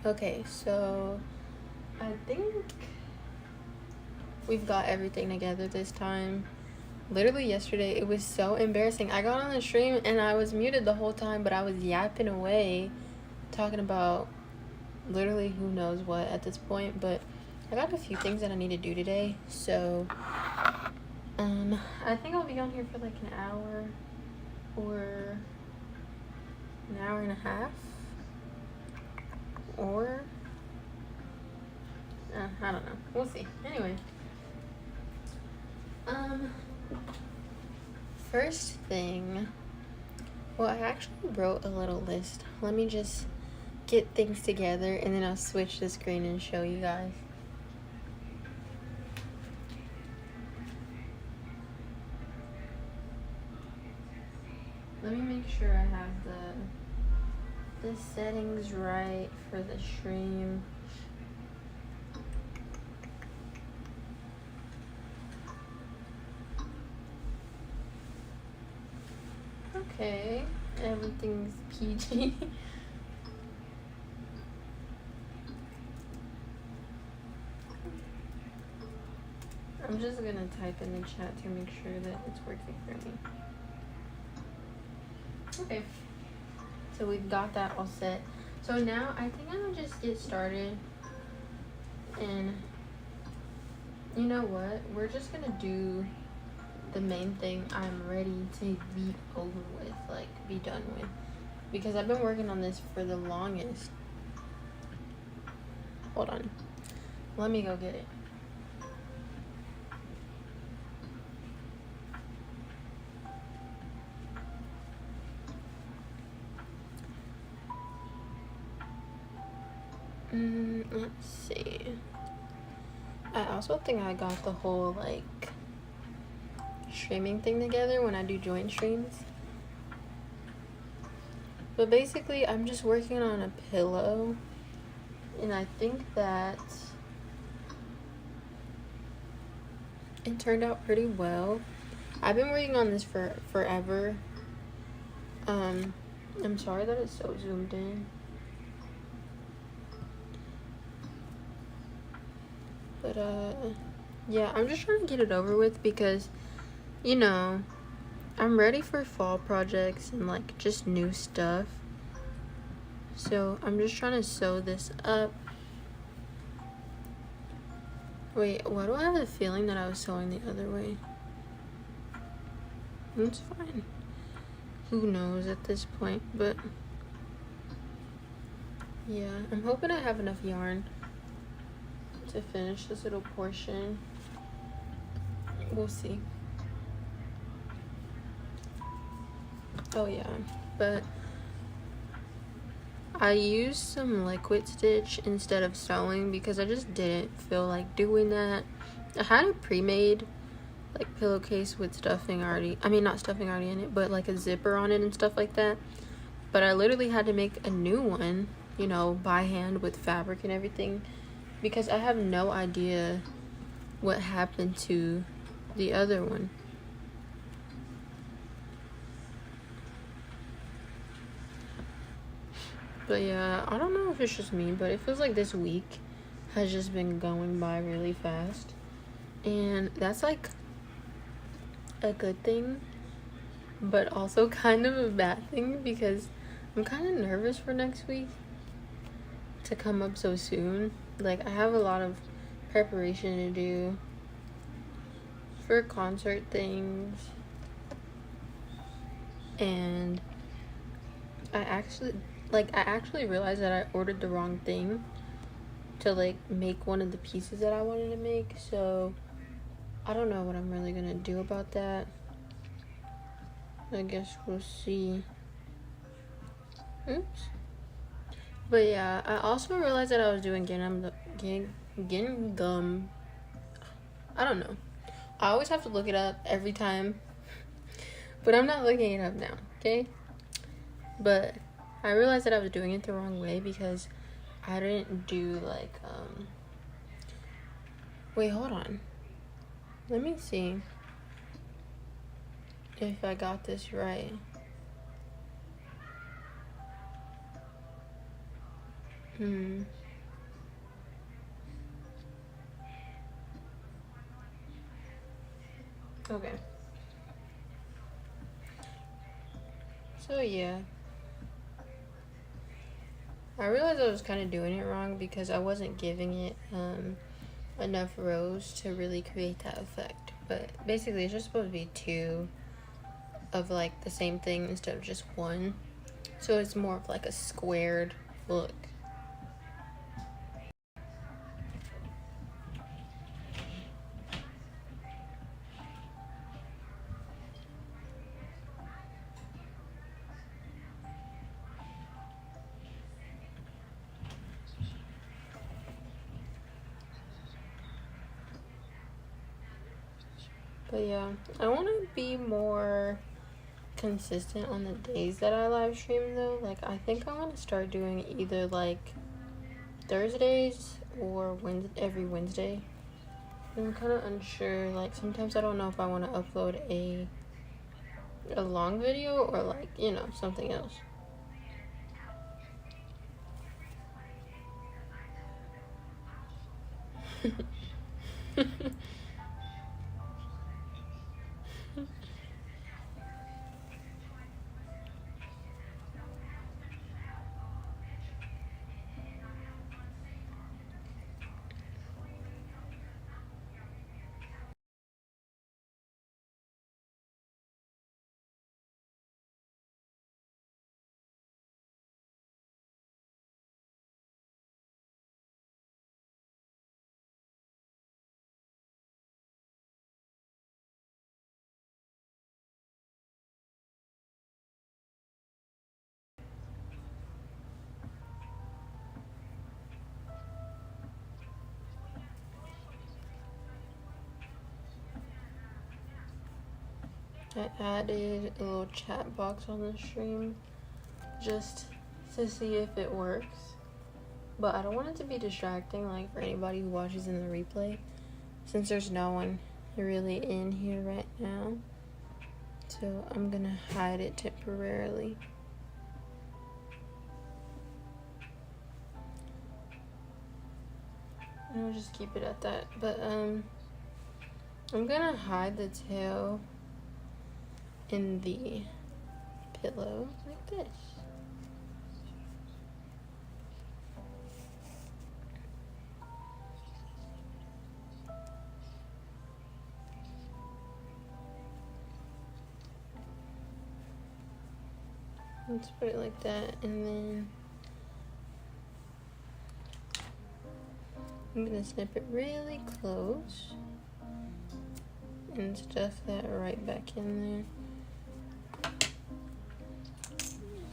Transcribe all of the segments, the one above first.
Okay, so I think we've got everything together this time. Literally yesterday, it was so embarrassing. I got on the stream and I was muted the whole time, but I was yapping away, talking about literally who knows what at this point. But I got a few things that I need to do today, so I think I'll be on here for like an hour or an hour and a half, or I don't know. We'll see. Anyway, first thing, well, I actually wrote a little list. Let me just get things together and then I'll switch the screen and show you guys. Let me make sure I have the settings right for the stream. Okay, everything's PG. I'm just gonna type in the chat to make sure that it's working for me. Okay, so we've got that all set. So now I think I'm gonna just get started, and you know what? We're just gonna do the main thing I'm ready to be over with, like be done with, because I've been working on this for the longest. Hold on, let me go get it. Let's see. I also think I got the whole like streaming thing together when I do joint streams. But basically, I'm just working on a pillow, and I think that it turned out pretty well. I've been working on this for forever. I'm sorry that it's so zoomed in. But yeah, I'm just trying to get it over with because, you know, I'm ready for fall projects and like just new stuff. So I'm just trying to sew this up. Wait, why do I have the feeling that I was sewing the other way? It's fine. Who knows at this point, but yeah, I'm hoping I have enough yarn to finish this little portion. We'll see. Oh yeah, but I used some liquid stitch instead of sewing because I just didn't feel like doing that. I had a pre-made like pillowcase with stuffing already, I mean not stuffing already in it, but like a zipper on it and stuff like that. But I literally had to make a new one, you know, by hand with fabric and everything, because I have no idea what happened to the other one. But yeah, I don't know if it's just me, but it feels like this week has just been going by really fast. And that's like a good thing, but also kind of a bad thing because I'm kind of nervous for next week to come up so soon. Like, I have a lot of preparation to do for concert things, and I actually realized that I ordered the wrong thing to like make one of the pieces that I wanted to make, so I don't know what I'm really gonna do about that. I guess we'll see. Oops. But yeah, I also realized that I was doing gingham. I don't know. I always have to look it up every time, but I'm not looking it up now, okay? But I realized that I was doing it the wrong way because I didn't do like, wait, hold on. Let me see if I got this right. Hmm. Okay. So yeah. I realized I was kind of doing it wrong because I wasn't giving it enough rows to really create that effect. But basically it's just supposed to be two of like the same thing instead of just one. So it's more of like a squared look. But yeah, I want to be more consistent on the days that I live stream though. Like I think I want to start doing either like Thursdays or every Wednesday. I'm kind of unsure. Like sometimes I don't know if I want to upload a long video or like, you know, something else. I added a little chat box on the stream just to see if it works. But I don't want it to be distracting like for anybody who watches in the replay, since there's no one really in here right now. So I'm gonna hide it temporarily. And I'll just keep it at that. But I'm gonna hide the tail in the pillow like this. Let's put it like that, and then I'm gonna snip it really close and stuff that right back in there.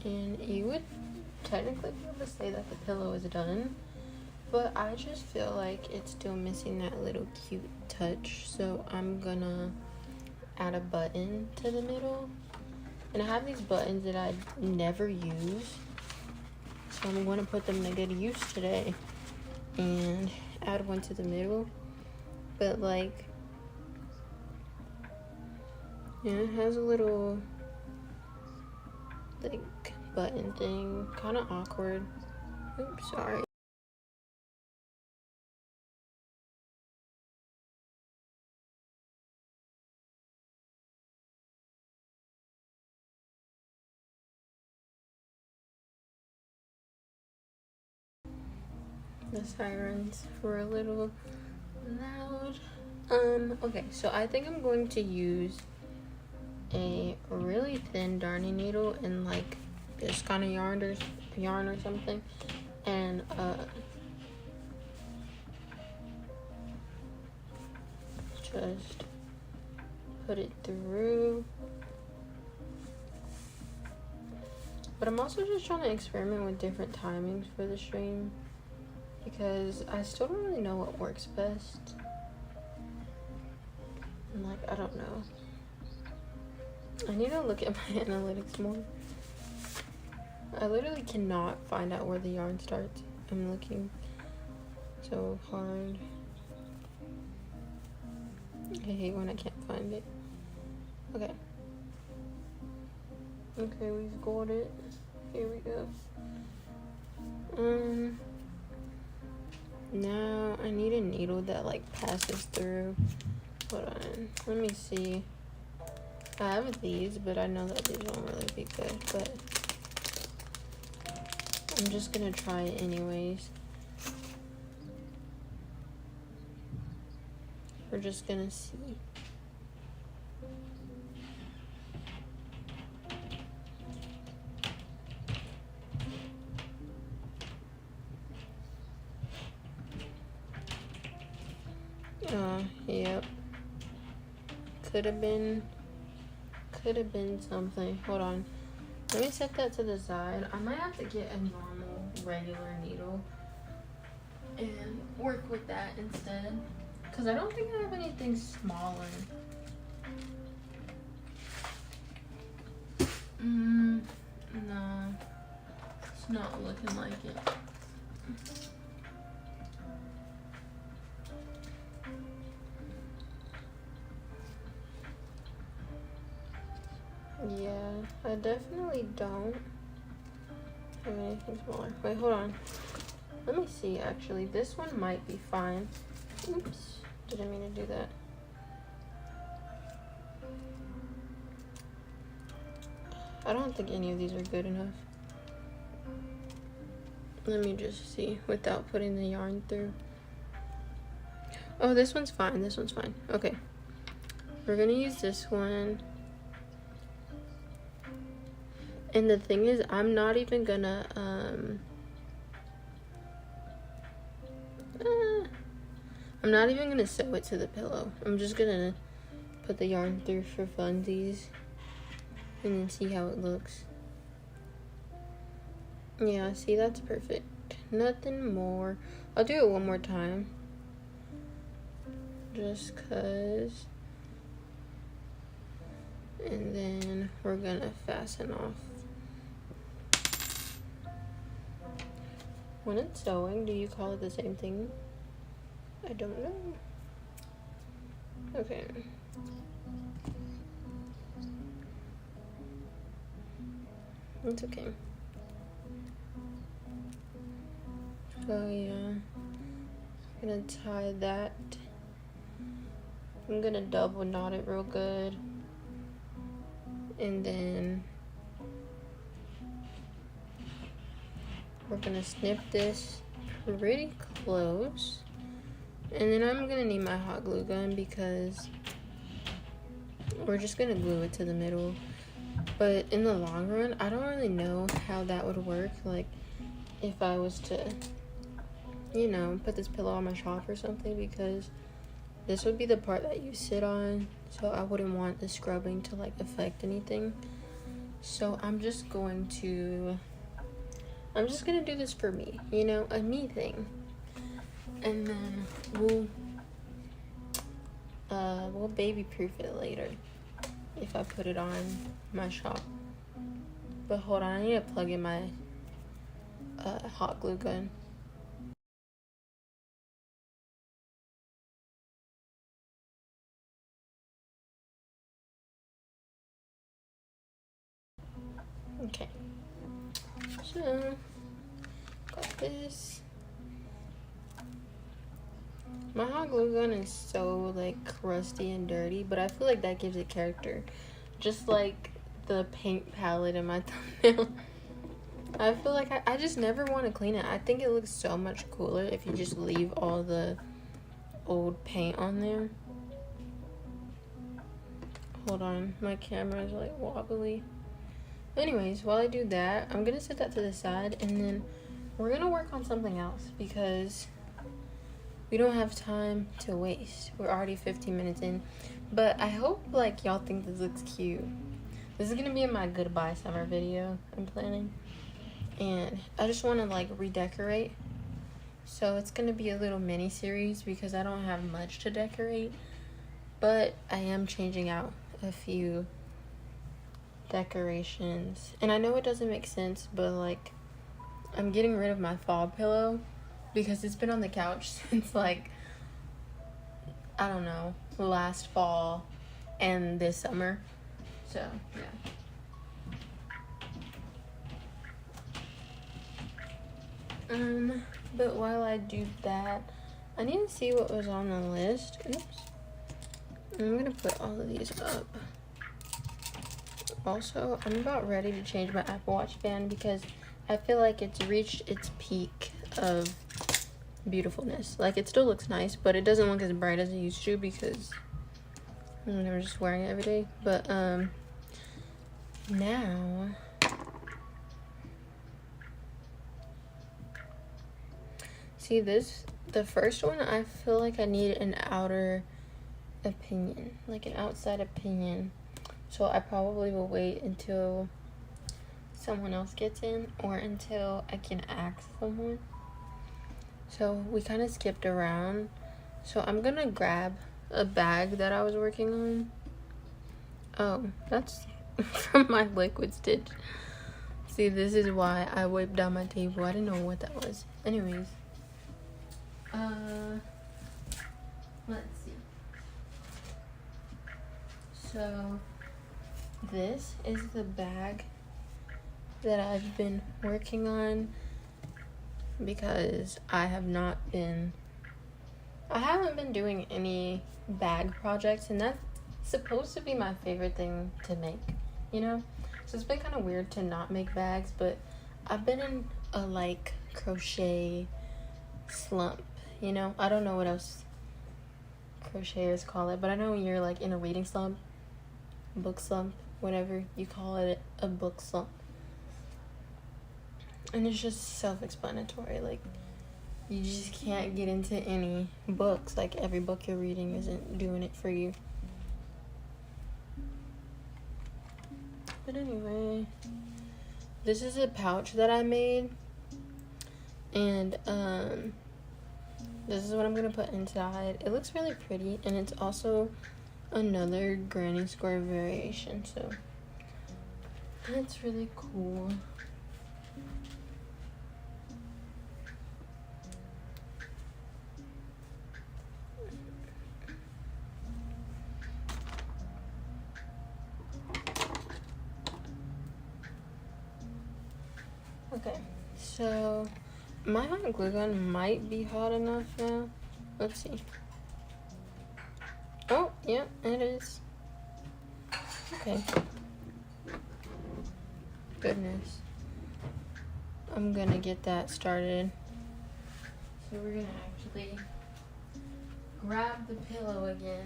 And you would technically be able to say that the pillow is done, but I just feel like it's still missing that little cute touch, so I'm gonna add a button to the middle. And I have these buttons that I never use, so I'm going to put them to good use today and add one to the middle. But like, yeah, it has a little like button thing, kind of awkward. Oops, sorry. The sirens were a little loud. Okay, so I think I'm going to use a really thin darning needle and like this kind of yarn or something, and just put it through. But I'm also just trying to experiment with different timings for the stream because I still don't really know what works best. And like, I don't know. I need to look at my analytics more. I literally cannot find out where the yarn starts. I'm looking so hard. I hate when I can't find it. Okay. Okay, we've got it. Here we go. Now I need a needle that like passes through. Hold on, let me see. I have these, but I know that these won't really be good, but I'm just gonna try it anyways. We're just gonna see. Yep. Could have been something. Hold on. Let me set that to the side. I might have to get a normal, regular needle and work with that instead. Because I don't think I have anything smaller. No. It's not looking like it. Yeah, I definitely don't have anything smaller. Wait, hold on. Let me see, actually. This one might be fine. Oops. Didn't mean to do that. I don't think any of these are good enough. Let me just see without putting the yarn through. Oh, this one's fine. This one's fine. Okay. We're gonna use this one. And the thing is, I'm not even gonna, I'm not even gonna sew it to the pillow. I'm just gonna put the yarn through for funsies and then see how it looks. Yeah, see, that's perfect. Nothing more. I'll do it one more time. Just 'cause. And then we're gonna fasten off. When it's sewing, do you call it the same thing? I don't know. Okay. It's okay. Oh yeah. I'm gonna tie that. I'm gonna double knot it real good. And then we're gonna snip this pretty close. And then I'm gonna need my hot glue gun because we're just gonna glue it to the middle. But in the long run, I don't really know how that would work. Like if I was to, you know, put this pillow on my shop or something, because this would be the part that you sit on. So I wouldn't want the scrubbing to like affect anything. So I'm just gonna do this for me, you know, a me thing. And then we'll baby proof it later if I put it on my shop. But hold on, I need to plug in my hot glue gun. Okay, so got this. My hot glue gun is so like crusty and dirty, but I feel like that gives it character, just like the paint palette in my thumbnail. I feel like I just never want to clean it. I think it looks so much cooler if you just leave all the old paint on there. Hold on, my camera is like wobbly. Anyways, while I do that, I'm gonna set that to the side, and then we're gonna work on something else because we don't have time to waste. We're already 15 minutes in, but I hope like y'all think this looks cute. This is gonna be my goodbye summer video I'm planning, and I just want to like redecorate. So it's gonna be a little mini series because I don't have much to decorate, but I am changing out a few decorations. And I know it doesn't make sense, but like I'm getting rid of my fall pillow because it's been on the couch since like, I don't know, last fall and this summer. So yeah. But while I do that, I need to see what was on the list. Oops. I'm gonna put all of these up. Also, I'm about ready to change my Apple Watch band because I feel like it's reached its peak of beautifulness. Like, it still looks nice, but it doesn't look as bright as it used to because I'm just wearing it every day. But now see this, the first one, I feel like I need an outer opinion, like an outside opinion. So I probably will wait until someone else gets in or until I can ask someone. So we kind of skipped around. So I'm gonna grab a bag that I was working on. Oh, that's from my liquid stitch. See, this is why I wiped down my table. I didn't know what that was. Anyways. Let's see. So this is the bag that I've been working on because I haven't been doing any bag projects, and that's supposed to be my favorite thing to make, you know? So it's been kind of weird to not make bags, but I've been in a like crochet slump, you know? I don't know what else crocheters call it, but I know when you're like in a reading slump, book slump, whatever you call it, a book slump. And it's just self-explanatory. Like, you just can't get into any books. Like, every book you're reading isn't doing it for you. But anyway, this is a pouch that I made. And this is what I'm gonna put inside. It looks really pretty, and it's also another granny square variation, so it's really cool. Okay, so my hot glue gun might be hot enough now. Let's see. Oh, yeah, it is. Okay. Goodness. I'm gonna get that started. So we're gonna actually grab the pillow again.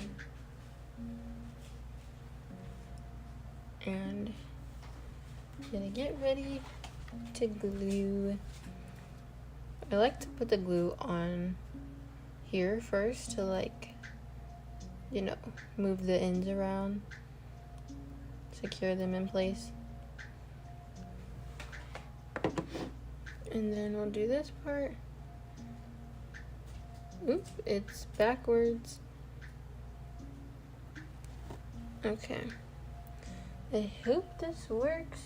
And gonna get ready to glue. I like to put the glue on here first to, like, you know, move the ends around, secure them in place. And then we'll do this part. Oops, it's backwards. Okay. I hope this works.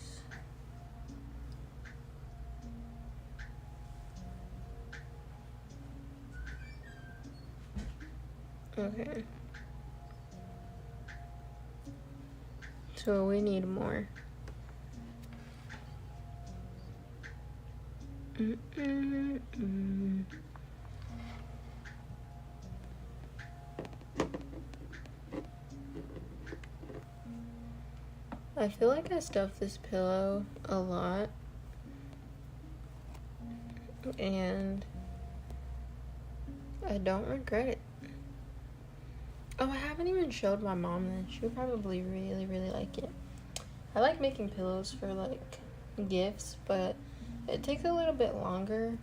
Okay. So we need more. I feel like I stuffed this pillow a lot, and I don't regret it. Oh, I haven't even showed my mom this. She would probably really, really like it. I like making pillows for, like, gifts, but it takes a little bit longer.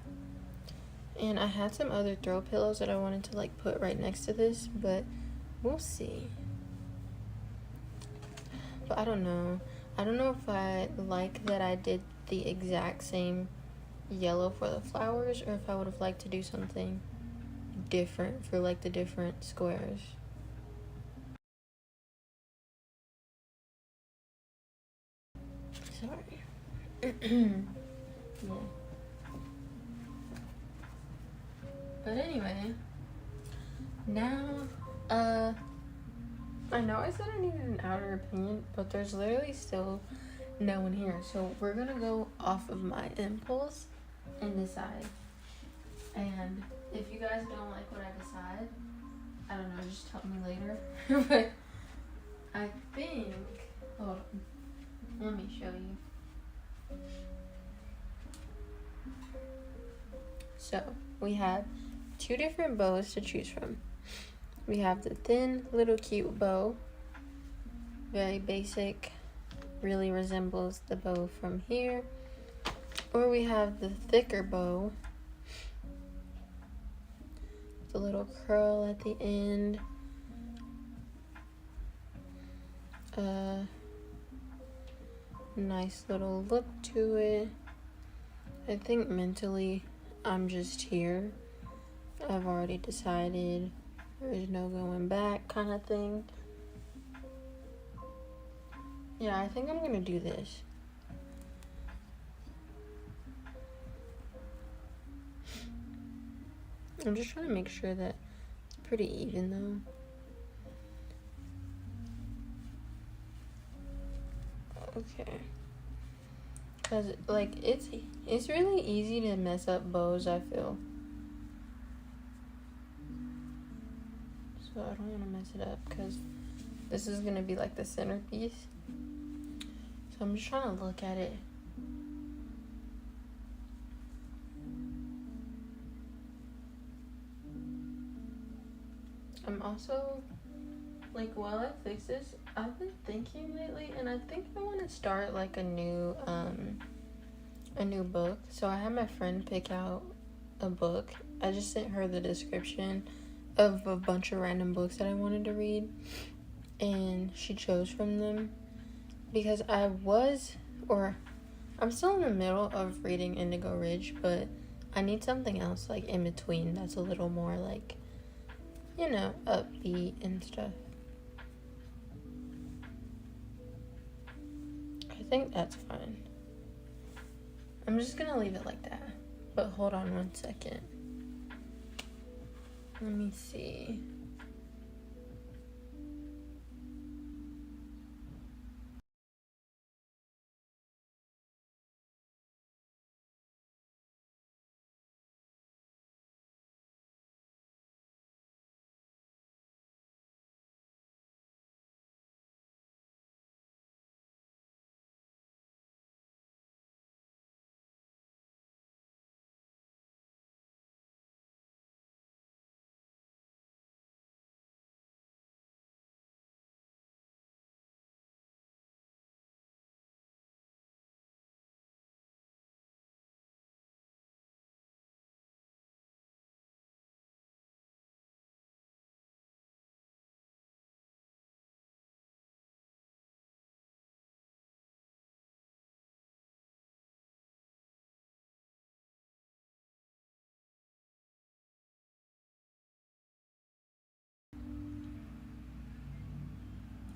And I had some other throw pillows that I wanted to, like, put right next to this, but we'll see. But I don't know. I don't know if I like that I did the exact same yellow for the flowers, or if I would have liked to do something different for, like, the different squares. Sorry. Yeah. But anyway, now, I know I said I needed an outer opinion, but there's literally still no one here. So we're gonna go off of my impulse and decide. And if you guys don't like what I decide, I don't know, just tell me later. But I think, hold on, let me show you. So we have 2 different bows to choose from. We have the thin little cute bow, very basic, really resembles the bow from here. Or we have the thicker bow, the little curl at the end. Nice little look to it. I think mentally I'm just here. I've already decided there's no going back kind of thing. Yeah, I think I'm gonna do this. I'm just trying to make sure that it's pretty even though. Okay. Cause like it's really easy to mess up bows, I feel. So I don't want to mess it up because this is gonna be like the centerpiece. So I'm just trying to look at it. I'm also, like, while I fix this, I've been thinking lately, and I think I want to start like a new book. So I had my friend pick out a book. I just sent her the description of a bunch of random books that I wanted to read, and she chose from them because I'm still in the middle of reading Indigo Ridge, but I need something else like in between that's a little more like, you know, upbeat and stuff. I think that's fine. I'm just gonna leave it like that. But hold on one second. Let me see.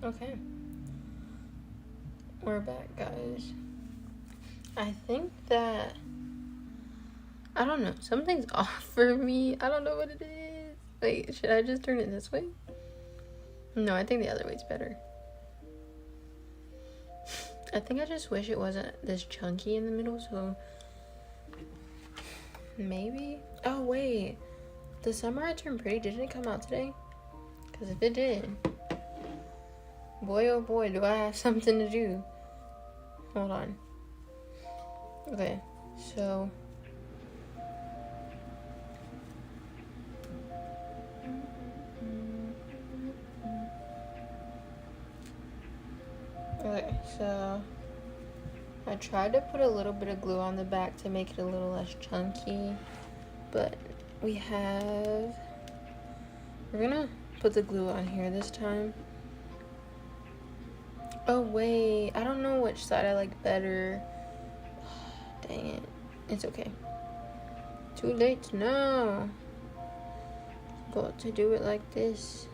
Okay. We're back, guys. I think that, I don't know, something's off for me. I don't know what it is. Wait, should I just turn it this way? No, I think the other way's better. I think I just wish it wasn't this chunky in the middle, so maybe. Oh, wait. The Summer I Turned Pretty, didn't it come out today? Because if it did, boy oh boy, do I have something to do. Hold on. Okay, so I tried to put a little bit of glue on the back to make it a little less chunky, but we're gonna put the glue on here this time. Oh wait, I don't know which side I like better. Dang it. It's okay. Too late to know. Got to do it like this.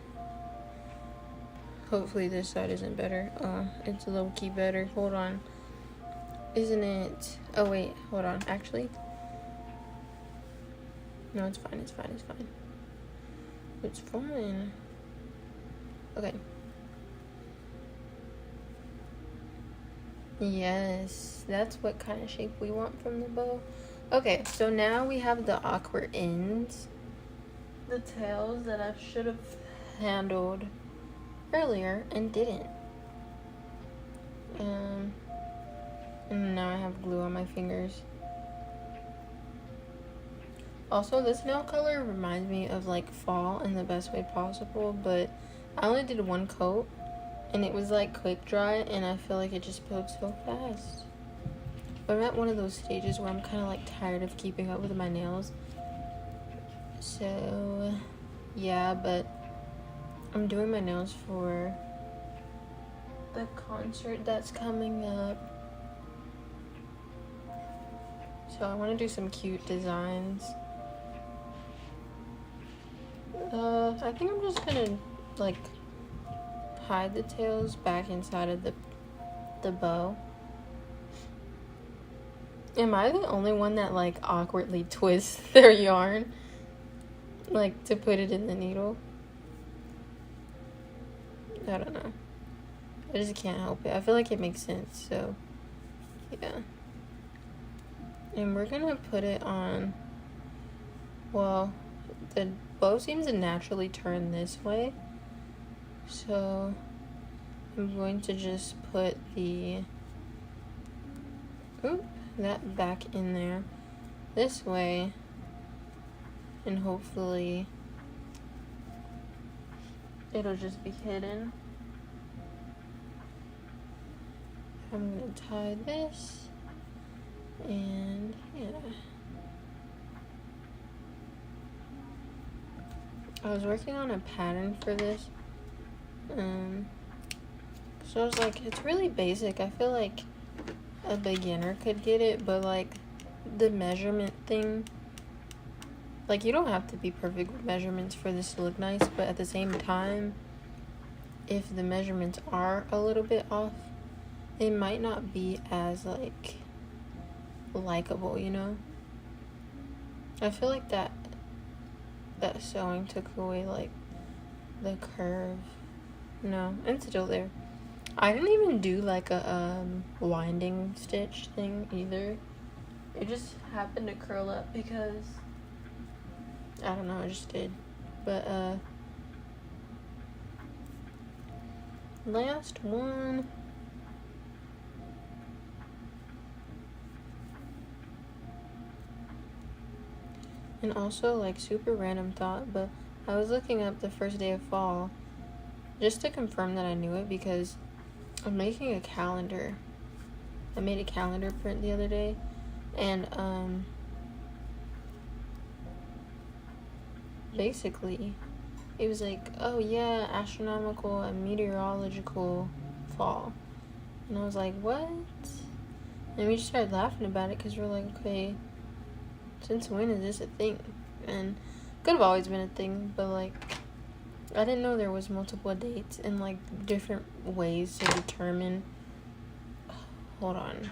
Hopefully this side isn't better. It's a low key better. Hold on. Isn't it? Oh wait, hold on. Actually, no, it's fine. It's fine. It's fine. It's fine. Okay. Yes, that's what kind of shape we want from the bow. Okay, so now we have the awkward ends. The tails that I should have handled earlier and didn't. And now I have glue on my fingers. Also, this nail color reminds me of like fall in the best way possible, but I only did one coat and it was like quick dry, and I feel like it just peeled so fast. But I'm at one of those stages where I'm kind of like tired of keeping up with my nails. So yeah, but I'm doing my nails for the concert that's coming up. So I want to do some cute designs. I think I'm just gonna like hide the tails back inside of the bow. Am I the only one that like awkwardly twists their yarn like to put it in the needle? I don't know. I just can't help it. I feel like it makes sense, so yeah. And we're gonna put it on, well, the bow seems to naturally turn this way, so I'm going to just put that back in there this way, and hopefully it'll just be hidden. I'm gonna tie this, and yeah. I was working on a pattern for this, so I was like, it's really basic. I feel like a beginner could get it, but like the measurement thing, like you don't have to be perfect with measurements for this to look nice, but at the same time, if the measurements are a little bit off, it might not be as like likable, you know? I feel like that sewing took away like the curve. No, it's still there. I didn't even do like a winding stitch thing either. It just happened to curl up because I don't know, it just did. But last one. And also, like, super random thought, but I was looking up the first day of fall just to confirm that I knew it, because I'm making a calendar. I made a calendar print the other day, and basically it was like, oh yeah, astronomical and meteorological fall. And I was like, what? And we just started laughing about it because we're like, okay, since when is this a thing? And could have always been a thing, but like I didn't know there was multiple dates and like different ways to determine. Hold on.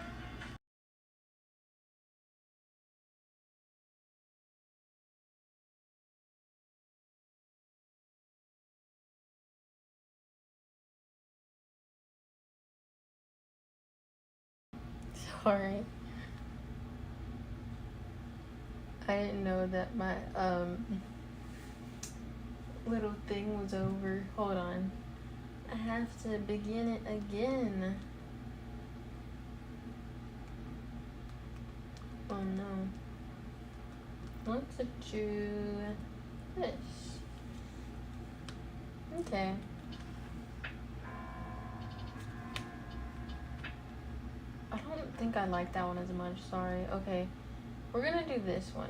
Sorry. I didn't know that my little thing was over. Hold on. I have to begin it again. Oh no. Let's do this. Okay. I don't think I like that one as much. Sorry. Okay. We're gonna do this one.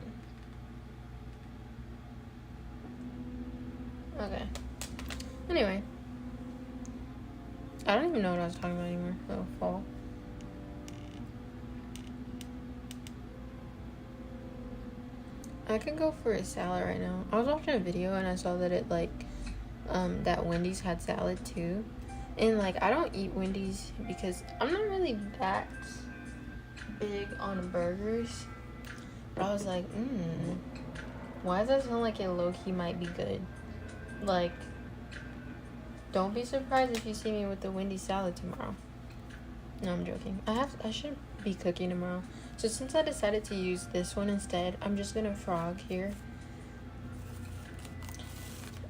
Okay. Anyway. I don't even know what I was talking about anymore. Oh, fall. I could go for a salad right now. I was watching a video and I saw that it like that Wendy's had salad too. And like I don't eat Wendy's because I'm not really that big on burgers. But I was like, why does that sound like it low-key might be good? Like, don't be surprised if you see me with the Wendy's salad tomorrow. No, I'm joking. I should be cooking tomorrow. So since I decided to use this one instead, I'm just gonna frog here.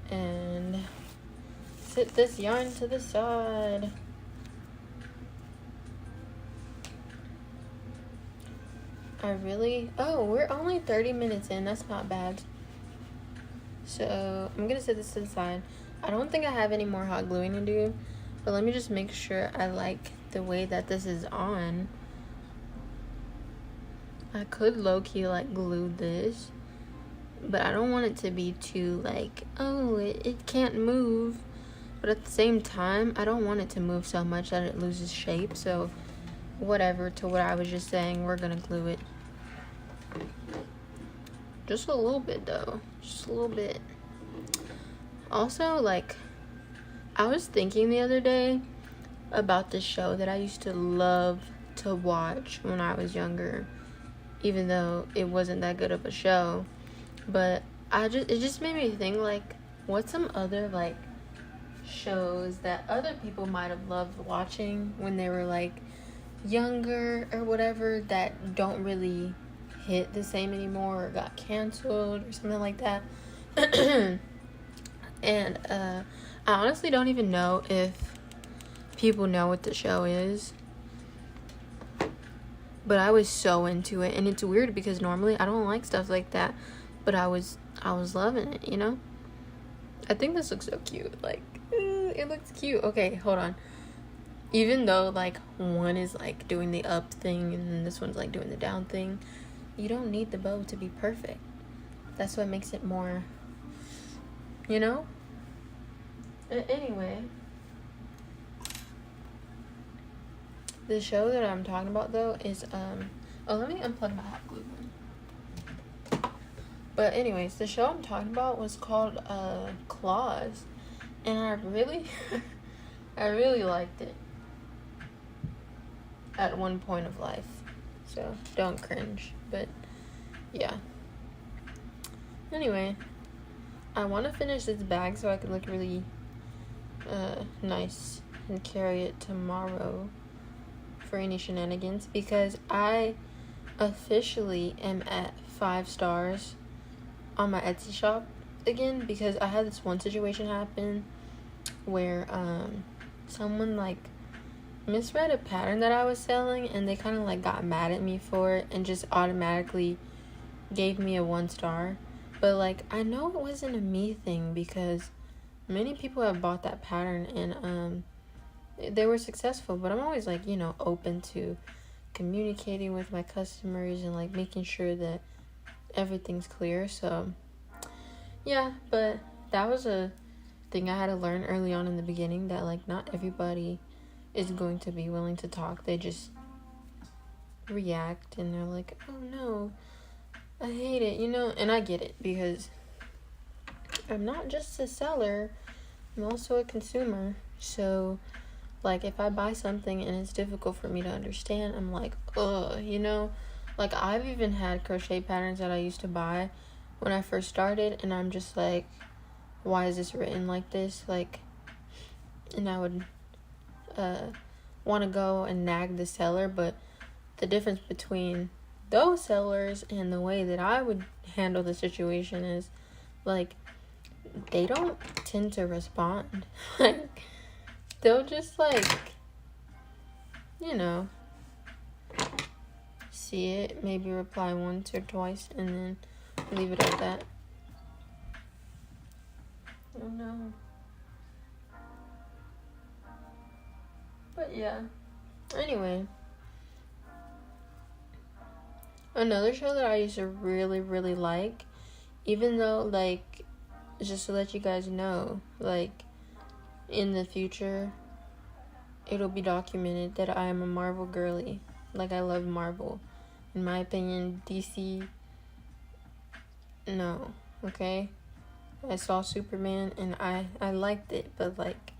And sit this yarn to the side. Oh, we're only 30 minutes in. That's not bad. So I'm gonna set this to the side. I don't think I have any more hot gluing to do, but let me just make sure I like the way that this is on. I could low-key like glue this, but I don't want it to be too like, oh, it can't move. But at the same time, I don't want it to move so much that it loses shape. So whatever, to what I was just saying, we're gonna glue it. Just a little bit though, just a little bit. Also, like, I was thinking the other day about this show that I used to love to watch when I was younger, even though it wasn't that good of a show. But it just made me think, like, what's some other like shows that other people might have loved watching when they were like younger or whatever, that don't really hit the same anymore or got canceled or something like that. And I honestly don't even know if people know what the show is, but I was so into it. And it's weird because normally I don't like stuff like that, but I was loving it, you know. I think this looks so cute. Like, it looks cute. Okay, hold on. Even though like one is like doing the up thing and then this one's like doing the down thing, you don't need the bow to be perfect. That's what makes it more, you know? Anyway, the show that I'm talking about though is let me unplug my hot glue gun. But anyways, the show I'm talking about was called Claws, and I really I really liked it at one point of life. So don't cringe. But yeah. Anyway, I want to finish this bag so I can look really nice and carry it tomorrow for any shenanigans, because I officially am at 5 stars on my Etsy shop again, because I had this one situation happen where someone like misread a pattern that I was selling, and they kind of like got mad at me for it and just automatically gave me a 1 star. But like, I know it wasn't a me thing, because many people have bought that pattern and they were successful. But I'm always like, you know, open to communicating with my customers and like making sure that everything's clear. So yeah, but that was a thing I had to learn early on in the beginning, that like not everybody is going to be willing to talk. They just react and they're like, oh no, I hate it, you know. And I get it, because I'm not just a seller, I'm also a consumer. So like, if I buy something and it's difficult for me to understand, I'm like, ugh, you know. Like, I've even had crochet patterns that I used to buy when I first started, and I'm just like, why is this written like this? Like, and I would want to go and nag the seller. But the difference between those sellers and the way that I would handle the situation is, like, they don't tend to respond. Like, they'll just, like, you know, see it, maybe reply once or twice, and then leave it at that. Oh no. But yeah. Anyway. Another show that I used to really, really like, even though, like, just to let you guys know, like, in the future, it'll be documented that I am a Marvel girly. Like, I love Marvel. In my opinion, DC, no, okay? I saw Superman and I liked it, but like,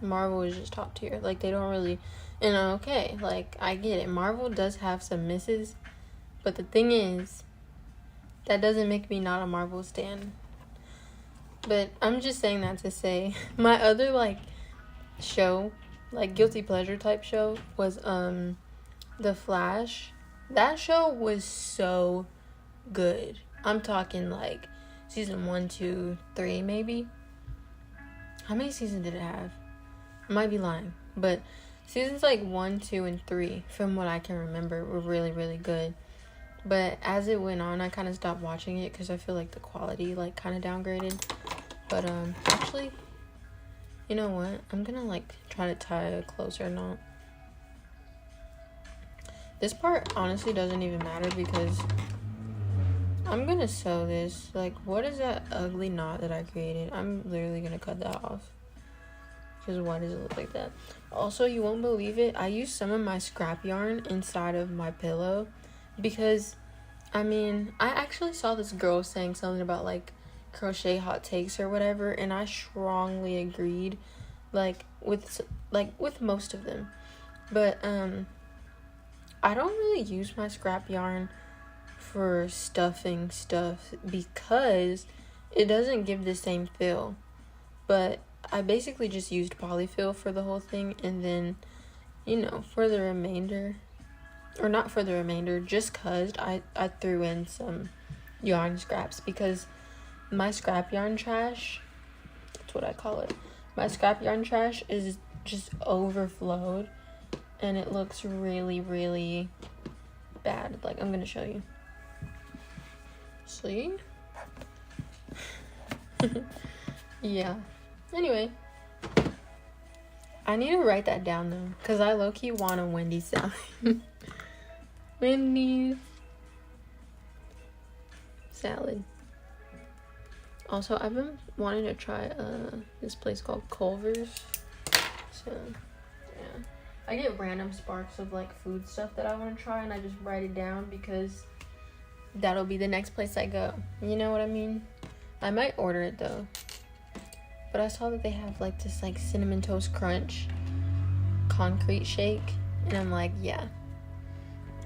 Marvel is just top tier. Like, they don't really, and okay, like, I get it. Marvel does have some misses, but the thing is, that doesn't make me not a Marvel stan. But I'm just saying that to say, my other, like, show like guilty pleasure type show was The Flash. That show was so good. I'm talking like season 1, 2, 3 maybe. How many seasons did it have? I might be lying, but seasons like 1, 2, and 3, from what I can remember, were really, really good. But as it went on, I kind of stopped watching it because I feel like the quality like kind of downgraded. But actually, you know what? I'm gonna like try to tie a closer knot. This part honestly doesn't even matter because I'm gonna sew this. Like, what is that ugly knot that I created? I'm literally gonna cut that off. Because why does it look like that? Also, you won't believe it, I used some of my scrap yarn inside of my pillow because, I mean, I actually saw this girl saying something about like crochet hot takes or whatever, and I strongly agreed, like with most of them. But I don't really use my scrap yarn for stuffing stuff because it doesn't give the same feel. But I basically just used polyfill for the whole thing, and then, you know, for the remainder, or not for the remainder, just cause I threw in some yarn scraps because my scrap yarn trash, that's what I call it, my scrap yarn trash is just overflowed and it looks really, really bad. Like, I'm gonna show you. See? Yeah. Anyway, I need to write that down though, because I low-key want a Wendy's salad. Wendy's salad. Also, I've been wanting to try this place called Culver's. So, yeah. I get random sparks of like food stuff that I want to try, and I just write it down because that'll be the next place I go. You know what I mean? I might order it though. But I saw that they have like this like cinnamon toast crunch concrete shake, and I'm like, yeah.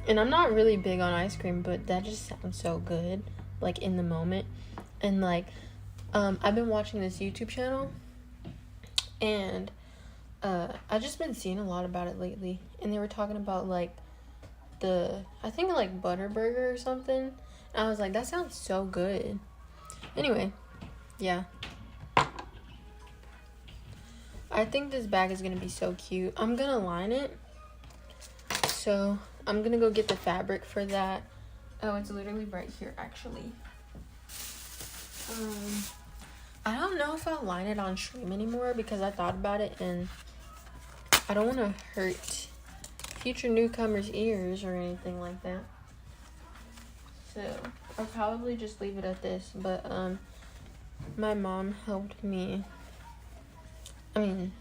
And I'm not really big on ice cream, but that just sounds so good, like in the moment. And like, I've been watching this YouTube channel, and I've just been seeing a lot about it lately. And they were talking about like I think like butter burger or something. And I was like, that sounds so good. Anyway, yeah. I think this bag is gonna be so cute. I'm gonna line it. So I'm gonna go get the fabric for that. Oh, it's literally right here actually. I don't know if I'll line it on stream anymore because I thought about it and I don't want to hurt future newcomers' ears or anything like that. So I'll probably just leave it at this. But my mom helped me. I mean,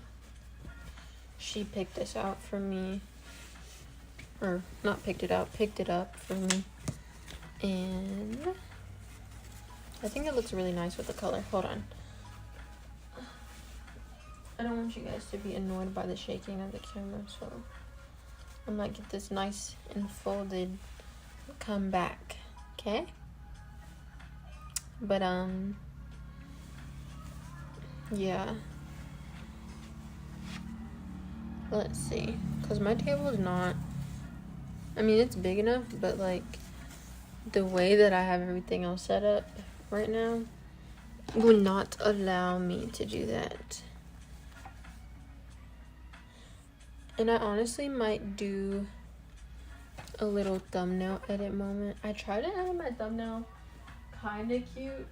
she picked this out for me. Or not picked it out, picked it up for me. And I think it looks really nice with the color. Hold on. I don't want you guys to be annoyed by the shaking of the camera, so I might get this nice and folded, come back, okay? But yeah. Let's see, because my table is not, I mean, it's big enough, but like the way that I have everything else set up right now would not allow me to do that. And I honestly might do a little thumbnail edit moment. I tried to edit my thumbnail kind of cute,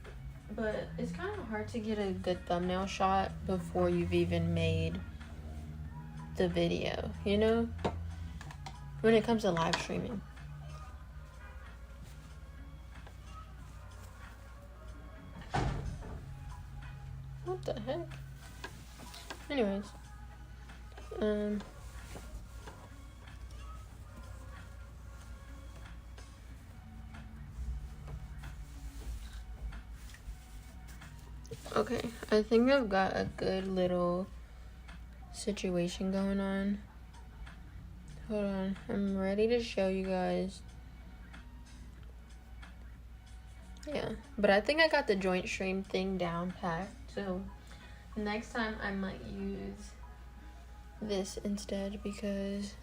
but it's kind of hard to get a good thumbnail shot before you've even made the video, you know, when it comes to live streaming. What the heck? Anyways, okay, I think I've got a good little situation going on. Hold on, I'm ready to show you guys. Yeah, but I think I got the joint stream thing down packed, so next time I might use this instead because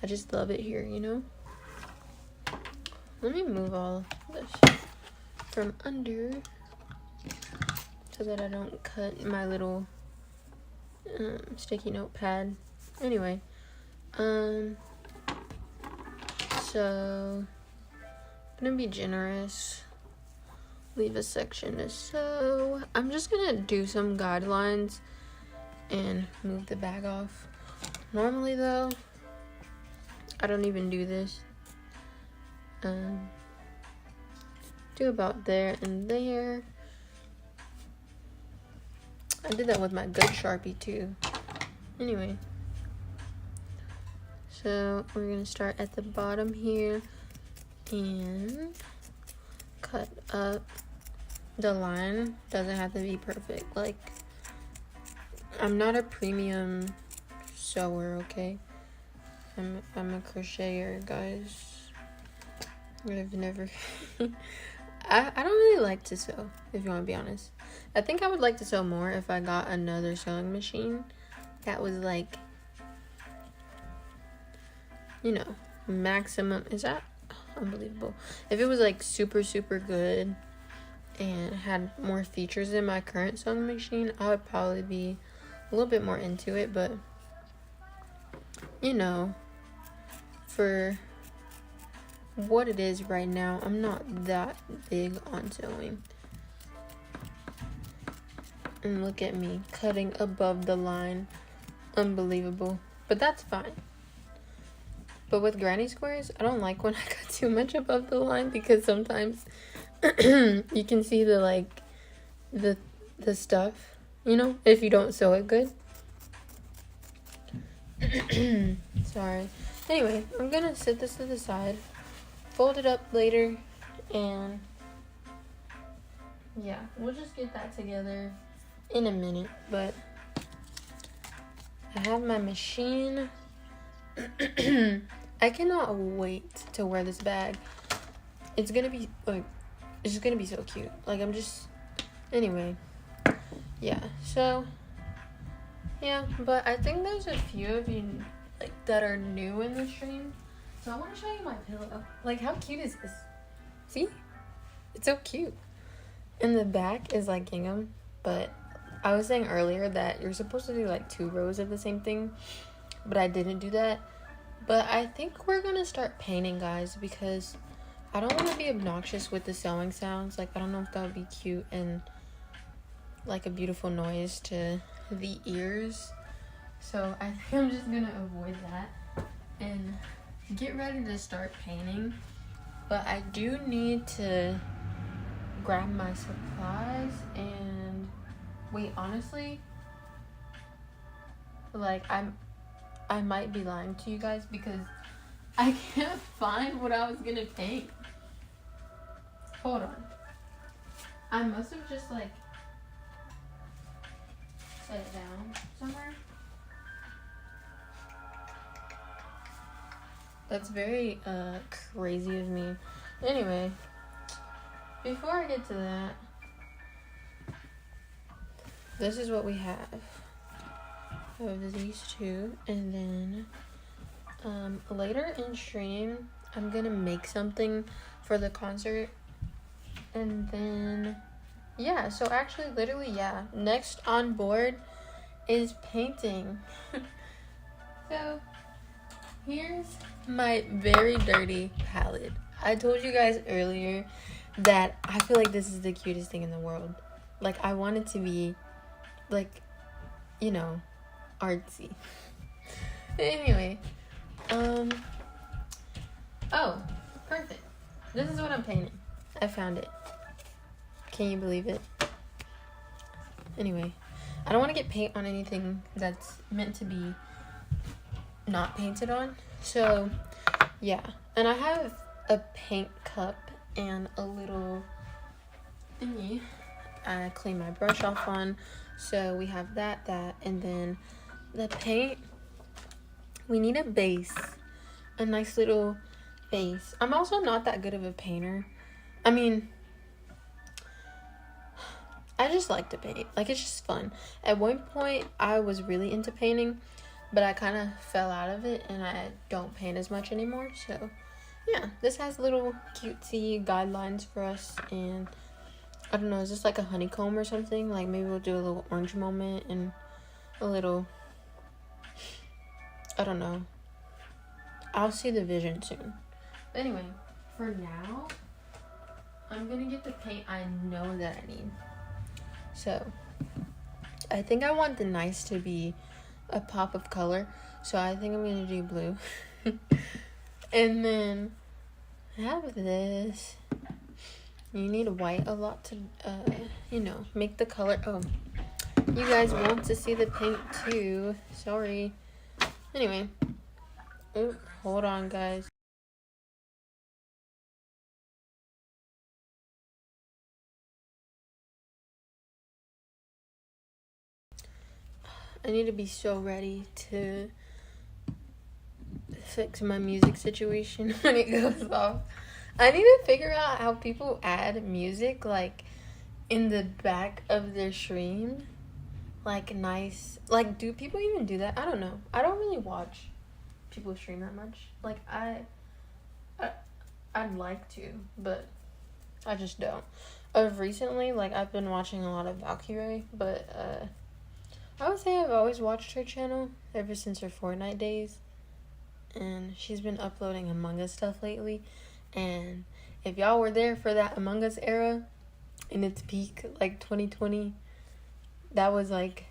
I just love it here, you know? Let me move all this from under so that I don't cut my little sticky notepad. Anyway, so I'm gonna be generous, leave a section to sew. I'm just gonna do some guidelines and move the bag off. Normally though, I don't even do this. Do about there and there. I did that with my good Sharpie too. Anyway, so we're gonna start at the bottom here and cut up. The line doesn't have to be perfect. Like, I'm not a premium sewer, okay? I'm a crocheter, guys. I've never I don't really like to sew, if you want to be honest. I think I would like to sew more if I got another sewing machine that was like, you know, maximum. Is that unbelievable? If it was like super good and had more features than my current sewing machine, I would probably be a little bit more into it. But you know, for what it is right now, I'm not that big on sewing. And look at me cutting above the line. Unbelievable. But that's fine. But with granny squares, I don't like when I cut too much above the line because sometimes you can see the like the stuff, you know, if you don't sew it good. Sorry. Anyway, I'm gonna set this to the side, fold it up later, and yeah, we'll just get that together in a minute. But I have my machine. I cannot wait to wear this bag. It's gonna be like, it's just gonna be so cute. Like, I'm just, anyway, yeah. So yeah, but I think there's a few of you like that are new in the stream, so I want to show you my pillow. Like, how cute is this? See, it's so cute. And the back is like gingham, but I was saying earlier that you're supposed to do like 2 rows of the same thing, but I didn't do that. But I think we're gonna start painting, guys, because I don't want to be obnoxious with the sewing sounds. Like, I don't know if that would be cute and like a beautiful noise to the ears. So I think I'm just gonna avoid that and get ready to start painting. But I do need to grab my supplies and wait, honestly, like, I might be lying to you guys because I can't find what I was gonna paint. Hold on. I must have just like set it down somewhere. That's very crazy of me. Anyway, before I get to that, this is what we have. I have these two, and then later in stream I'm gonna make something for the concert, and then yeah, so actually literally, yeah, next on board is painting. So here's my very dirty palette. I told you guys earlier that I feel like this is the cutest thing in the world. Like, I want it to be like, you know, artsy. Anyway, oh, perfect. This is what I'm painting. I found it. Can you believe it? Anyway, I don't want to get paint on anything that's meant to be not painted on. So yeah, and I have a paint cup and a little thingy I clean my brush off on. So we have that, and then the paint, we need a base, a nice little base. I'm also not that good of a painter. I mean, I just like to paint. Like, it's just fun. At one point, I was really into painting, but I kind of fell out of it and I don't paint as much anymore. So yeah, this has little cutesy guidelines for us, and I don't know, is this like a honeycomb or something? Like maybe we'll do a little orange moment and a little, I don't know. I'll see the vision soon. But anyway, for now, I'm gonna get the paint I know that I need. So I think I want the nice to be a pop of color. So I think I'm gonna do blue. And then I have this. You need white a lot to, make the color. Oh, you guys want to see the paint too. Sorry. Anyway. Oh, hold on, guys. I need to be so ready to fix my music situation when it goes off. I need to figure out how people add music, like, in the back of their stream. Like, nice. Like, do people even do that? I don't know. I don't really watch people stream that much. Like, I'd like to, but I just don't. Of recently, like, I've been watching a lot of Valkyrie, but, I would say I've always watched her channel ever since her Fortnite days. And she's been uploading Among Us stuff lately. And if y'all were there for that Among Us era in its peak, like 2020, that was like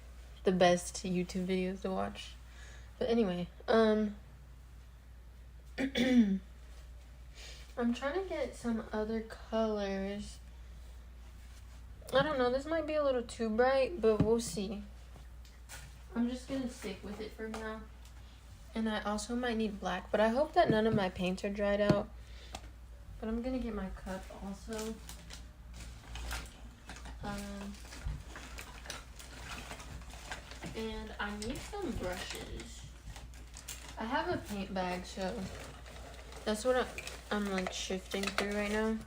the best YouTube videos to watch. But anyway, I'm trying to get some other colors. I don't know, this might be a little too bright, but we'll see. I'm just gonna stick with it for now. And I also might need black, but I hope that none of my paints are dried out. But I'm gonna get my cup also. And I need some brushes. I have a paint bag, so that's what I'm like shifting through right now.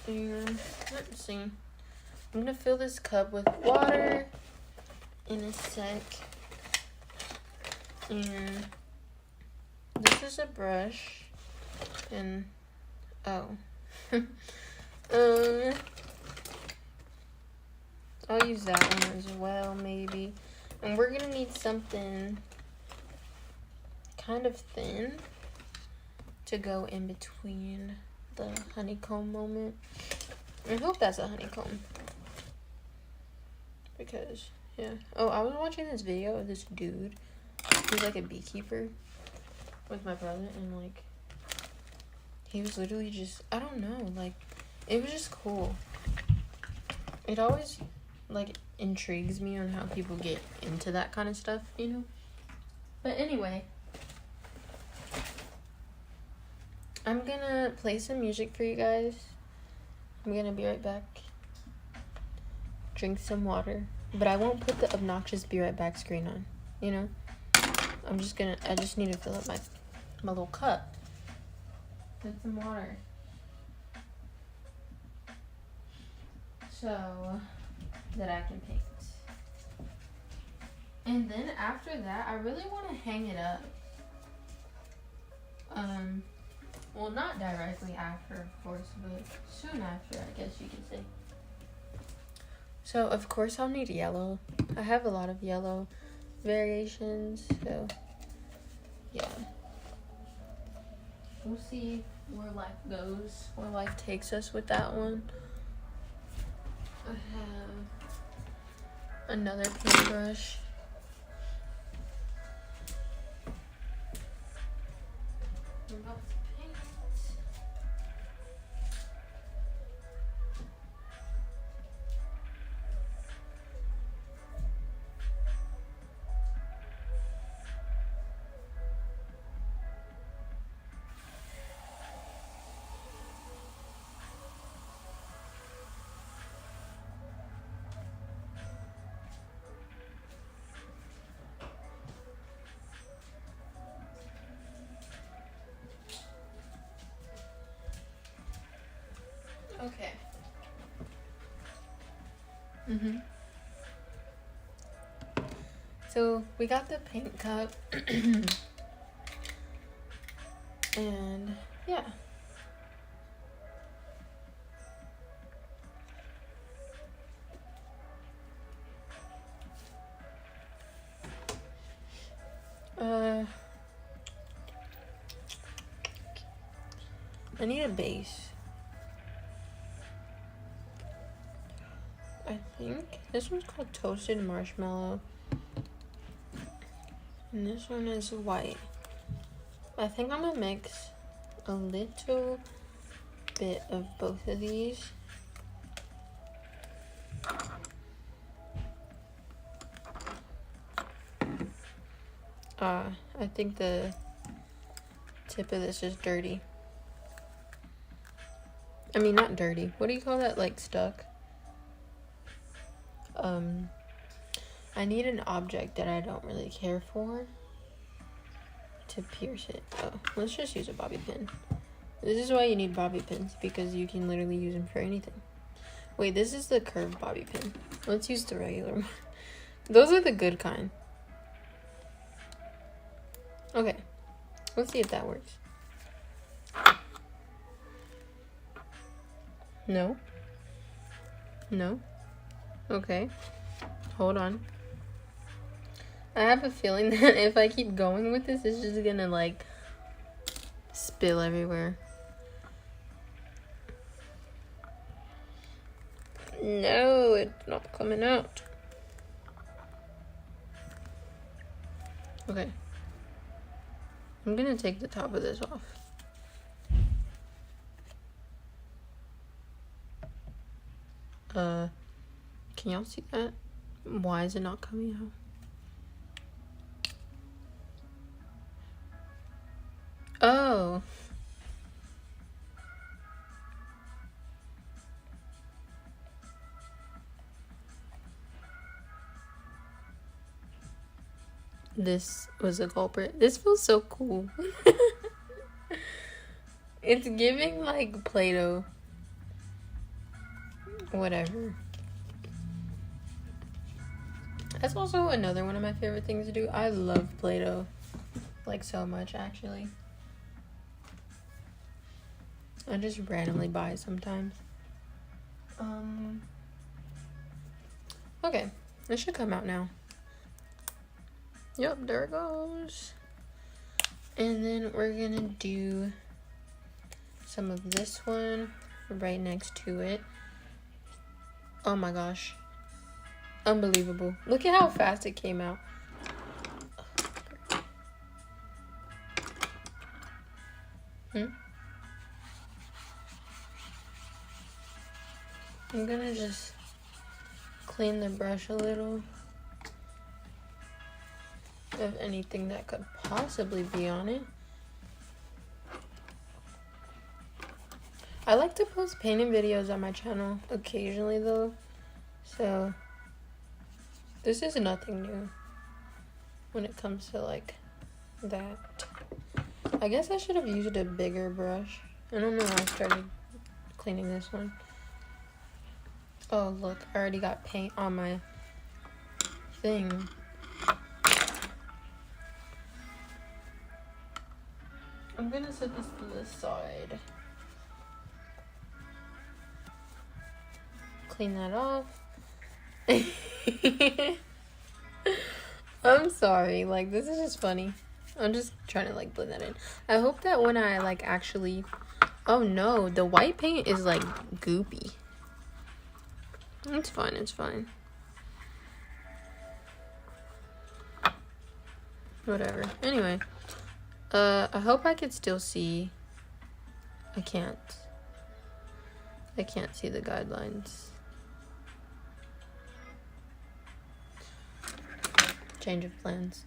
And let's see. I'm gonna fill this cup with water in a sec. And this is a brush. And I'll use that one as well, maybe. And we're gonna need something kind of thin to go in between the honeycomb moment. I hope that's a honeycomb. Because, yeah. Oh, I was watching this video of this dude. He's like a beekeeper with my brother, and like, he was literally just, I don't know, like, it was just cool. It always, like, intrigues me on how people get into that kind of stuff, you know? But anyway, I'm gonna play some music for you guys. I'm gonna be right back. Drink some water. But I won't put the obnoxious be right back screen on, you know? I just need to fill up my little cup with some water. So that I can paint. And then after that, I really want to hang it up. Well, not directly after, of course, but soon after, I guess you could say. So, of course, I'll need yellow. I have a lot of yellow variations, so yeah. We'll see where life goes, where life takes us with that one. I have another paintbrush. I'm about to paint. Okay. So we got the paint cup. And yeah. I need a base. I think this one's called Toasted Marshmallow. And this one is white. I think I'm gonna mix a little bit of both of these. I think the tip of this is dirty. I mean, not dirty. What do you call that? Like stuck? I need an object that I don't really care for to pierce it. Oh, let's just use a bobby pin. This is why you need bobby pins, because you can literally use them for anything. Wait, this is the curved bobby pin. Let's use the regular one. Those are the good kind. Okay, let's see if that works. No? No? Okay. Hold on. I have a feeling that if I keep going with this, it's just gonna like spill everywhere. No, it's not coming out. Okay. I'm gonna take the top of this off. Can y'all see that? Why is it not coming out? Oh. This was a culprit. This feels so cool. It's giving like Play-Doh. Whatever. That's also another one of my favorite things to do. I love Play-Doh. Like so much, actually. I just randomly buy sometimes. Okay. This should come out now. Yep, there it goes. And then we're gonna do some of this one right next to it. Oh my gosh. Unbelievable. Look at how fast it came out. I'm gonna just clean the brush a little of anything that could possibly be on it. I like to post painting videos on my channel occasionally though, so this is nothing new when it comes to like that. I guess I should have used a bigger brush. I don't know why I started cleaning this one. Oh look, I already got paint on my thing. I'm gonna set this to the side. Clean that off. I'm sorry, like this is just funny. I'm just trying to like blend that in. I hope that when I like actually, oh no, the white paint is like goopy. It's fine, it's fine. Whatever. Anyway, I hope I could still see. I can't see the guidelines. Change of plans.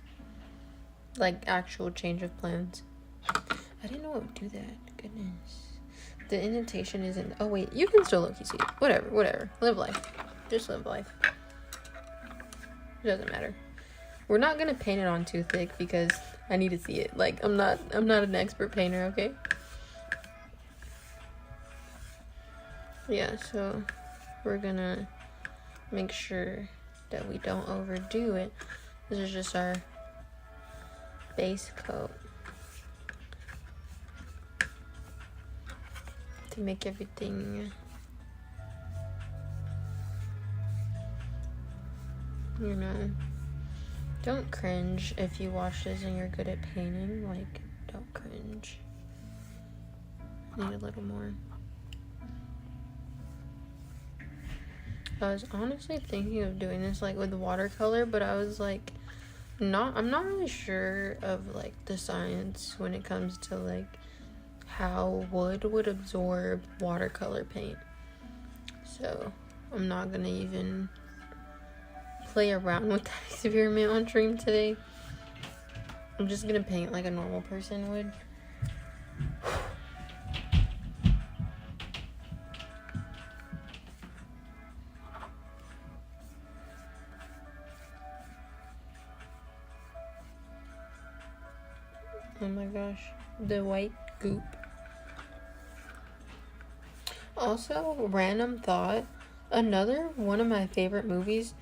Like actual change of plans. I didn't know it would do that. Goodness. The indentation isn't. Oh wait, you can still look. You see. Whatever. Live life. Just live life. It doesn't matter. We're not gonna paint it on too thick because I need to see it. Like I'm not an expert painter. Okay. Yeah. So we're gonna make sure that we don't overdo it. This is just our base coat to make everything, you know, don't cringe if you watch this and you're good at painting. Like, don't cringe. Need a little more. I was honestly thinking of doing this like with watercolor, but I was like, I'm not really sure of like the science when it comes to like how wood would absorb watercolor paint. So I'm not gonna even play around with that experiment on stream today. I'm just gonna paint like a normal person would. Oh my gosh, the white goop. Also, random thought, another one of my favorite movies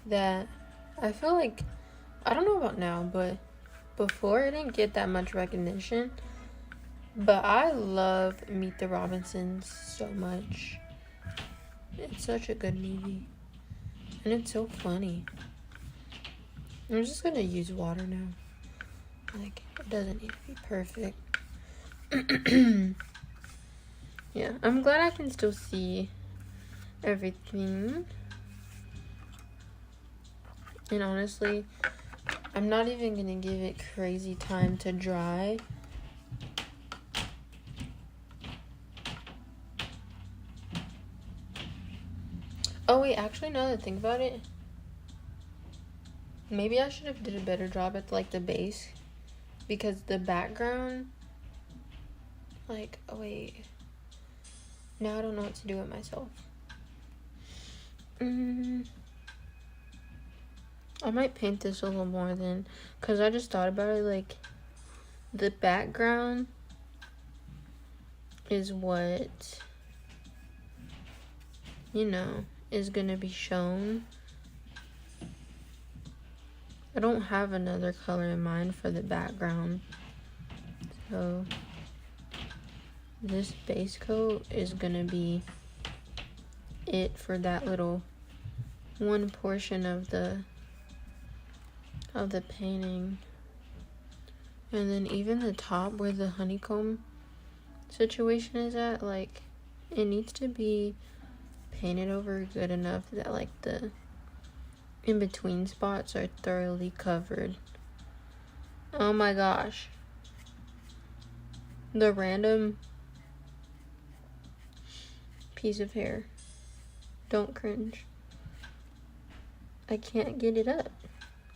that I feel like, I don't know about now, but before it didn't get that much recognition, but I love Meet the Robinsons so much. It's such a good movie, and it's so funny. I'm just gonna use water now. Like, it doesn't need to be perfect. Yeah, I'm glad I can still see everything. And honestly, I'm not even gonna give it crazy time to dry. Oh wait, actually, now that I think about it, maybe I should have did a better job at like the base, because the background, like, oh wait, now I don't know what to do with myself. I might paint this a little more then, because I just thought about it, like, the background is what, you know, is gonna be shown. I don't have another color in mind for the background, so this base coat is gonna be it for that little one portion of the painting. And then even the top where the honeycomb situation is at, like, it needs to be painted over good enough that like the in between spots are thoroughly covered. Oh my gosh, the random piece of hair, don't cringe. I can't get it up.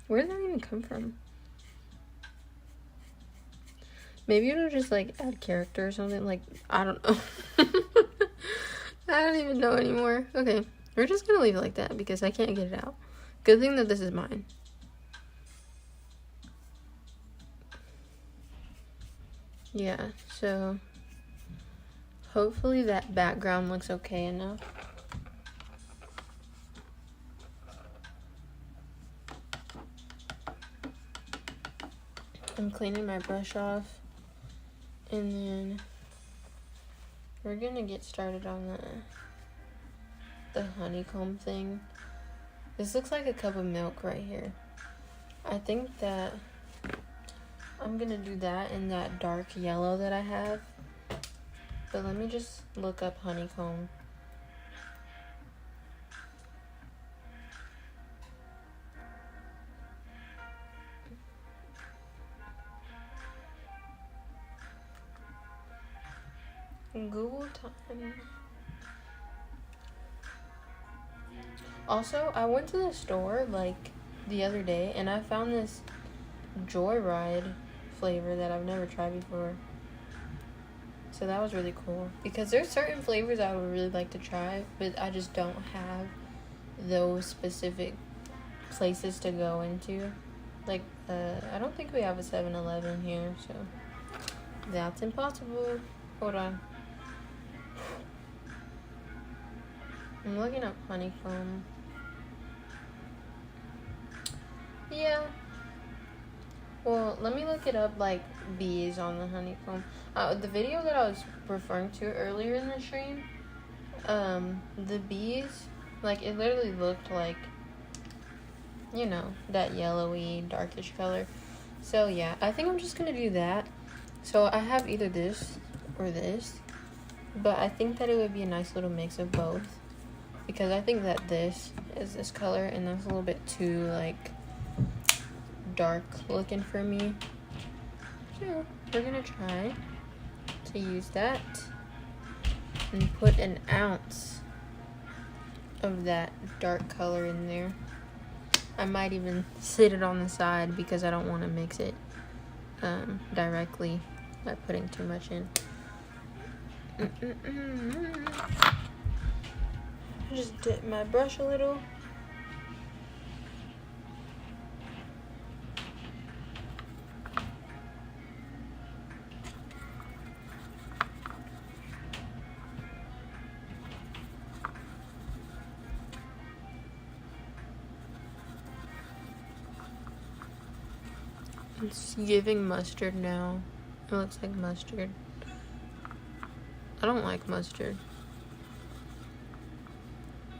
Where did that even come from? Maybe it'll just like add character or something, like, I don't know. I don't even know anymore. Okay, we're just gonna leave it like that because I can't get it out. Good thing that this is mine. Yeah, so hopefully that background looks okay enough. I'm cleaning my brush off, and then we're gonna get started on the honeycomb thing. This looks like a cup of milk right here. I think that I'm gonna do that in that dark yellow that I have. But let me just look up honeycomb. Google time. Also, I went to the store like the other day and I found this Joyride flavor that I've never tried before. So that was really cool, because there's certain flavors I would really like to try, but I just don't have those specific places to go into. Like, I don't think we have a 7-Eleven here, so that's impossible. Hold on. I'm looking up honeycomb. Yeah, Well, let me look it up, like, bees on the honeycomb. The video that I was referring to earlier in the stream, the bees, like, it literally looked like, you know, that yellowy, darkish color. So, yeah, I think I'm just gonna do that. So, I have either this or this, but I think that it would be a nice little mix of both, because I think that this is this color, and that's a little bit too, like, dark looking for me. So we're gonna try to use that and put an ounce of that dark color in there. I might even sit it on the side because I don't want to mix it directly by putting too much in. Just dip my brush a little. It's giving mustard now. It looks like mustard. I don't like mustard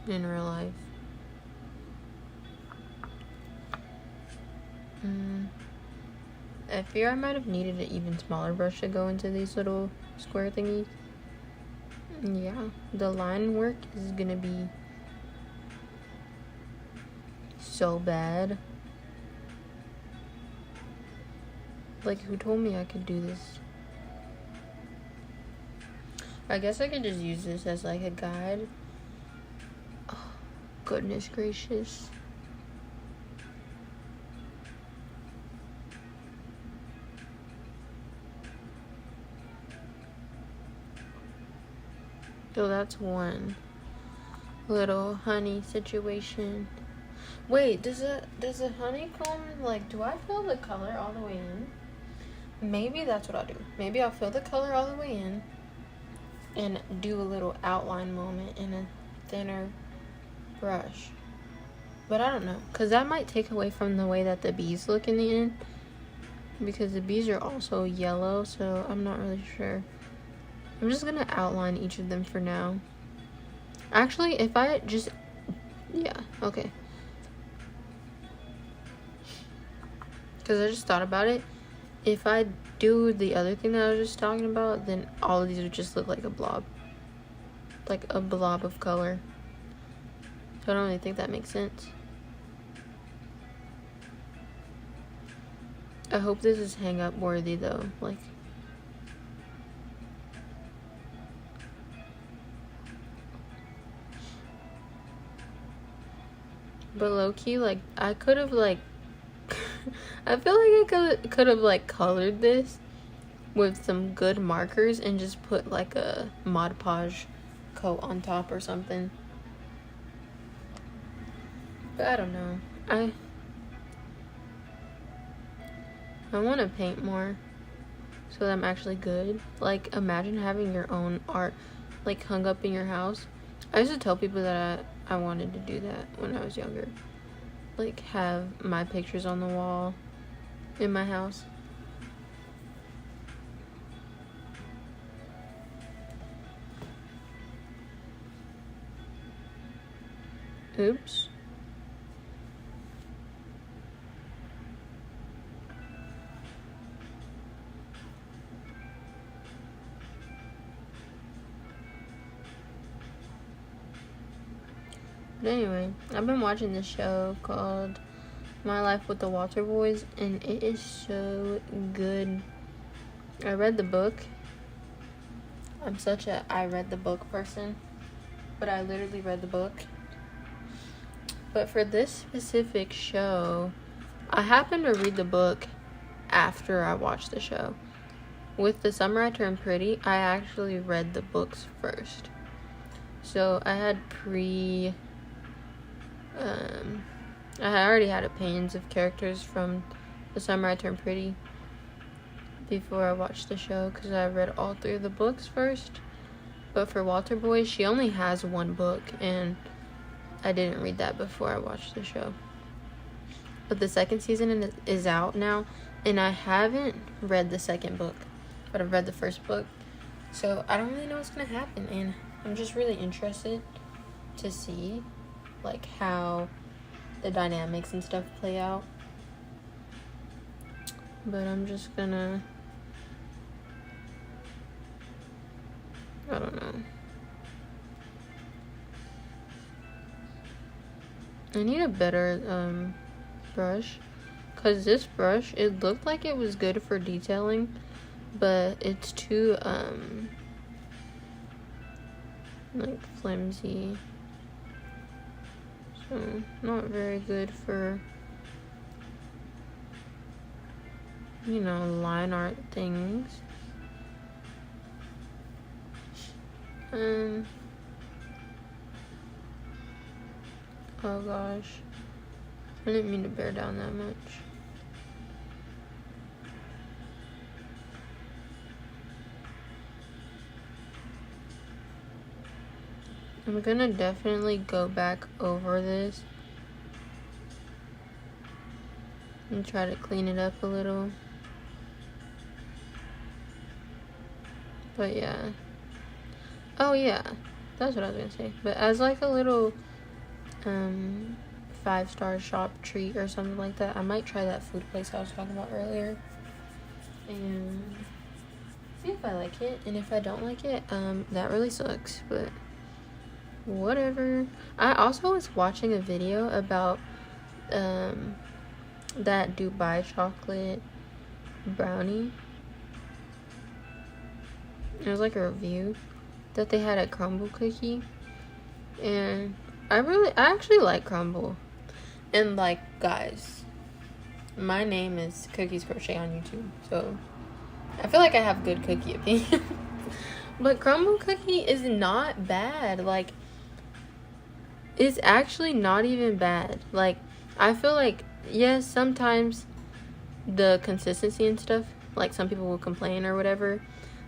in real life. I fear I might have needed an even smaller brush to go into these little square thingies. Yeah, the line work is gonna be so bad. Like, who told me I could do this? I guess I could just use this as like a guide. Oh, goodness gracious. So that's one little honey situation. Wait, does a honeycomb, like, do I fill the color all the way in? Maybe that's what I'll do. Maybe I'll fill the color all the way in and do a little outline moment in a thinner brush. But I don't know, because that might take away from the way that the bees look in the end, because the bees are also yellow, so I'm not really sure. I'm just gonna outline each of them for now. Actually, if I just, yeah, okay. Because I just thought about it. If I do the other thing that I was just talking about, then all of these would just look like a blob. Like a blob of color. So I don't really think that makes sense. I hope this is hang up worthy though. Like, but low-key, like, I could have, like, I feel like I could have, like, colored this with some good markers and just put, like, a Mod Podge coat on top or something. But I don't know. I want to paint more so that I'm actually good. Like, imagine having your own art, like, hung up in your house. I used to tell people that I wanted to do that when I was younger. Like, have my pictures on the wall in my house. Oops. But anyway, I've been watching this show called My Life with the Water Boys, and it is so good. I read the book. I'm such a I read the book person, but I literally read the book. But for this specific show, I happened to read the book after I watched the show. With The Summer I Turned Pretty, I actually read the books first. So I had I already had opinions of characters from The Summer I Turned Pretty before I watched the show, because I read all 3 of the books first. But for Water Boy, she only has 1 book, and I didn't read that before I watched the show. But the 2nd season is out now, And I haven't read the second book, but I've read the first book. So I don't really know what's going to happen. And I'm just really interested to see, like, how the dynamics and stuff play out. But I'm just gonna, I don't know. I need a better brush, because this brush, it looked like it was good for detailing, but it's too like flimsy, so not very good for, you know, line art things. Oh gosh, I didn't mean to bear down that much. I'm gonna definitely go back over this and try to clean it up a little. But yeah. Oh yeah, that's what I was gonna say. But as like a little 5-star shop treat or something like that, I might try that food place I was talking about earlier and see if I like it. And if I don't like it, that really sucks, but whatever. I also was watching a video about that Dubai chocolate brownie. It was like a review that they had at Crumble Cookie, and I actually like Crumble. And like, guys, my name is Cookies Crochet on YouTube, so I feel like I have good cookie opinion. But Crumble Cookie is not bad. Like, it's actually not even bad. Like, I feel like, yes, sometimes the consistency and stuff, like, some people will complain or whatever,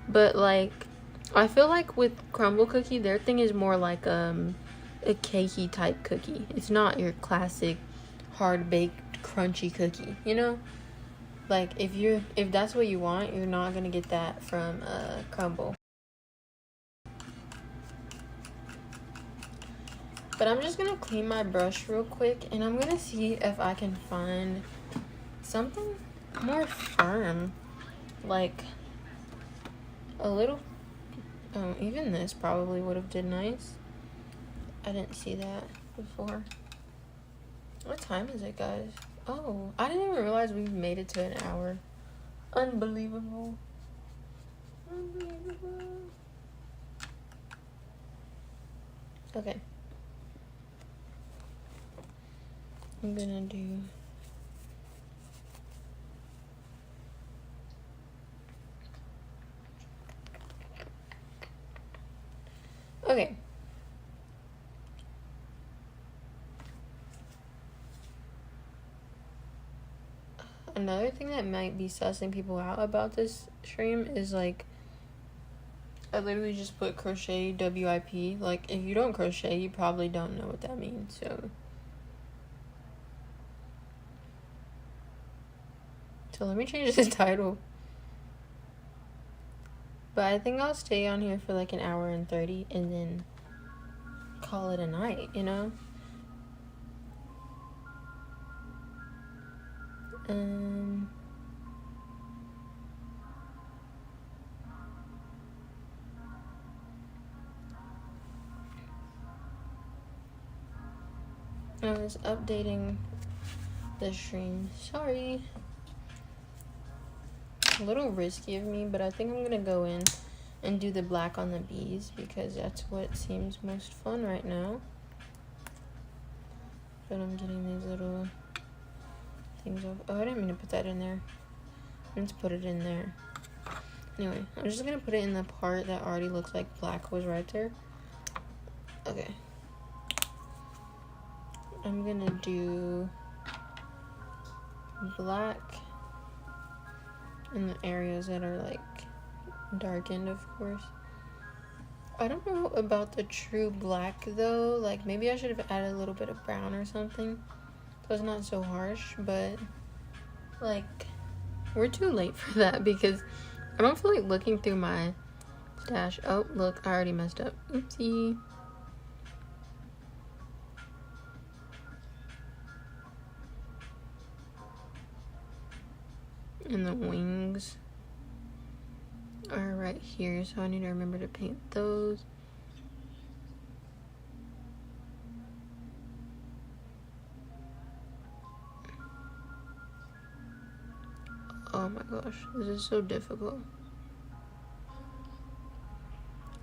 but like, I feel like with Crumble Cookie, their thing is more like a cakey type cookie. It's not your classic hard baked crunchy cookie, you know? Like, if that's what you want, you're not gonna get that from Crumble. But I'm just gonna clean my brush real quick, and I'm gonna see if I can find something more firm, like a little. Even this probably would have did nice. I didn't see that before. What time is it, guys? Oh, I didn't even realize we made it to an hour. Unbelievable. Unbelievable. Okay. I'm gonna do... Okay. Another thing that might be sussing people out about this stream is, like, I literally just put crochet WIP. Like, if you don't crochet, you probably don't know what that means, so let me change the title. But I think I'll stay on here for like an hour and 30 and then call it a night, you know? I was updating the stream. Sorry. A little risky of me, but I think I'm gonna go in and do the black on the bees because that's what seems most fun right now. But I'm getting these little things off. Oh, I didn't mean to put that in there. Let's put it in there. Anyway, I'm just gonna put it in the part that already looks like black was right there. Okay. I'm gonna do black in the areas that are like darkened, of course. I don't know about the true black though. Like, maybe I should have added a little bit of brown or something so it's not so harsh, but like, we're too late for that because I don't feel like looking through my stash. Oh, look, I already messed up. Oopsie. And the wings are right here, so I need to remember to paint those. Oh my gosh, this is so difficult.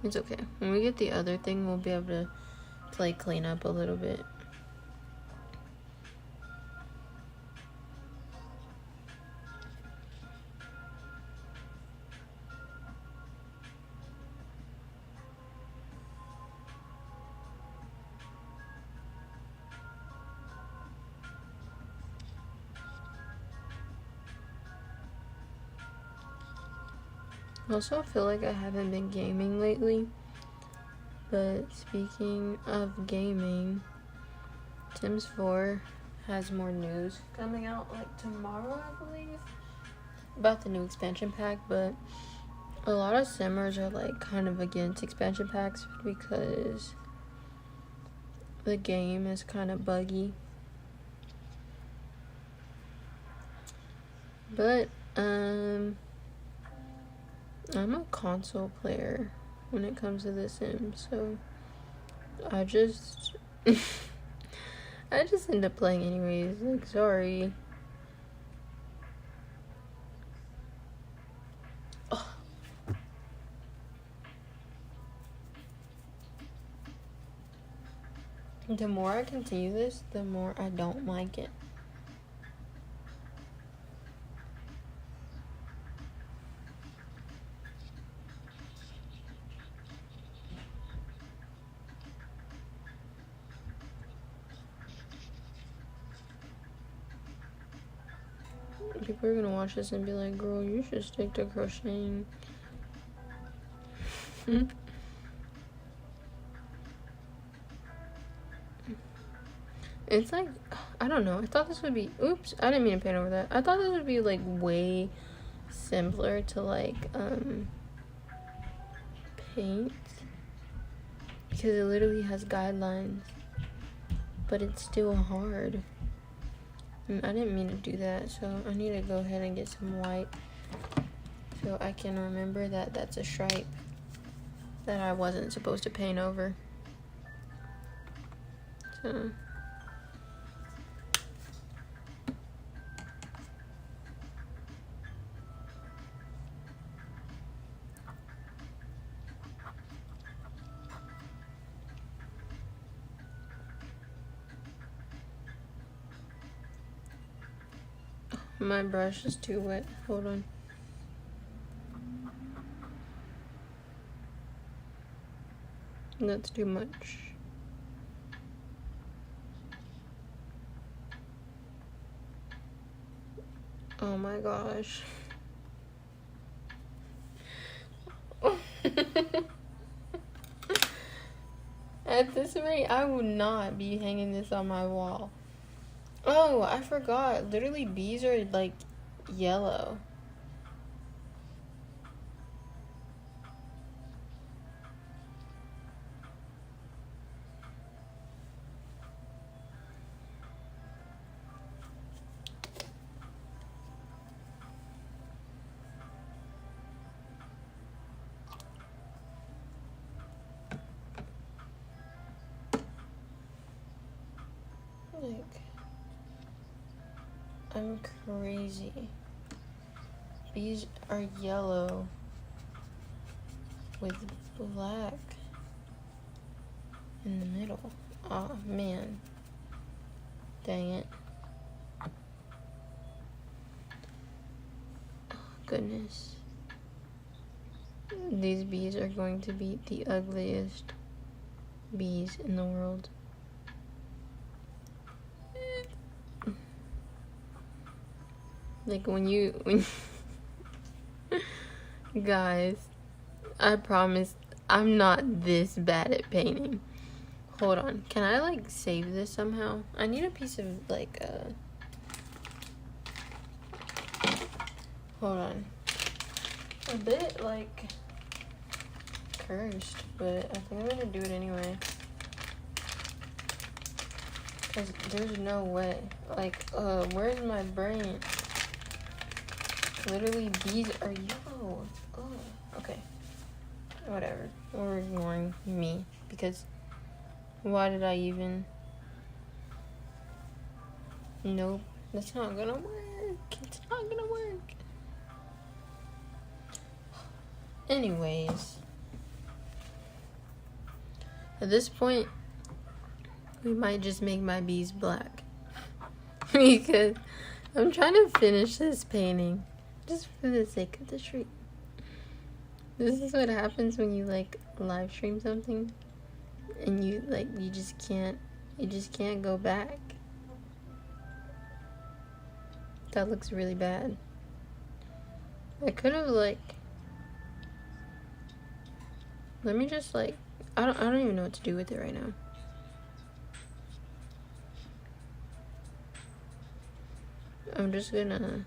It's okay. When we get the other thing, we'll be able to like clean up a little bit. I also feel like I haven't been gaming lately, but speaking of gaming, Sims 4 has more news coming out like tomorrow, I believe, about the new expansion pack, but a lot of simmers are like kind of against expansion packs because the game is kind of buggy. But I'm a console player when it comes to The Sims, so I just end up playing anyways. Like, sorry. Oh. The more I continue this, the more I don't like it. People are gonna watch this and be like, girl, you should stick to crocheting. It's like, I don't know. I thought this would be, oops, I didn't mean to paint over that. I thought this would be like way simpler to like paint because it literally has guidelines, but it's still hard. I didn't mean to do that, so I need to go ahead and get some white so I can remember that that's a stripe that I wasn't supposed to paint over. So my brush is too wet. Hold on. That's too much. Oh my gosh. At this rate, I would not be hanging this on my wall. Oh, I forgot. Literally, bees are like yellow. Like, I'm crazy. Bees are yellow with black in the middle. Oh man. Dang it. Oh, goodness. These bees are going to be the ugliest bees in the world. Like when guys, I promise I'm not this bad at painting. Hold on, can I like save this somehow? I need a piece of like Hold on. A bit like cursed, but I think I'm gonna do it anyway. Cause there's no way. Like, where's my brain? Literally, bees are yellow. Oh, okay. Whatever. We're ignoring me because why did I even? Nope. That's not gonna work. It's not gonna work. Anyways, at this point, we might just make my bees black because I'm trying to finish this painting just for the sake of the stream. This is what happens when you like live stream something and you just can't go back. That looks really bad. I could have let me just I don't even know what to do with it right now. I'm just gonna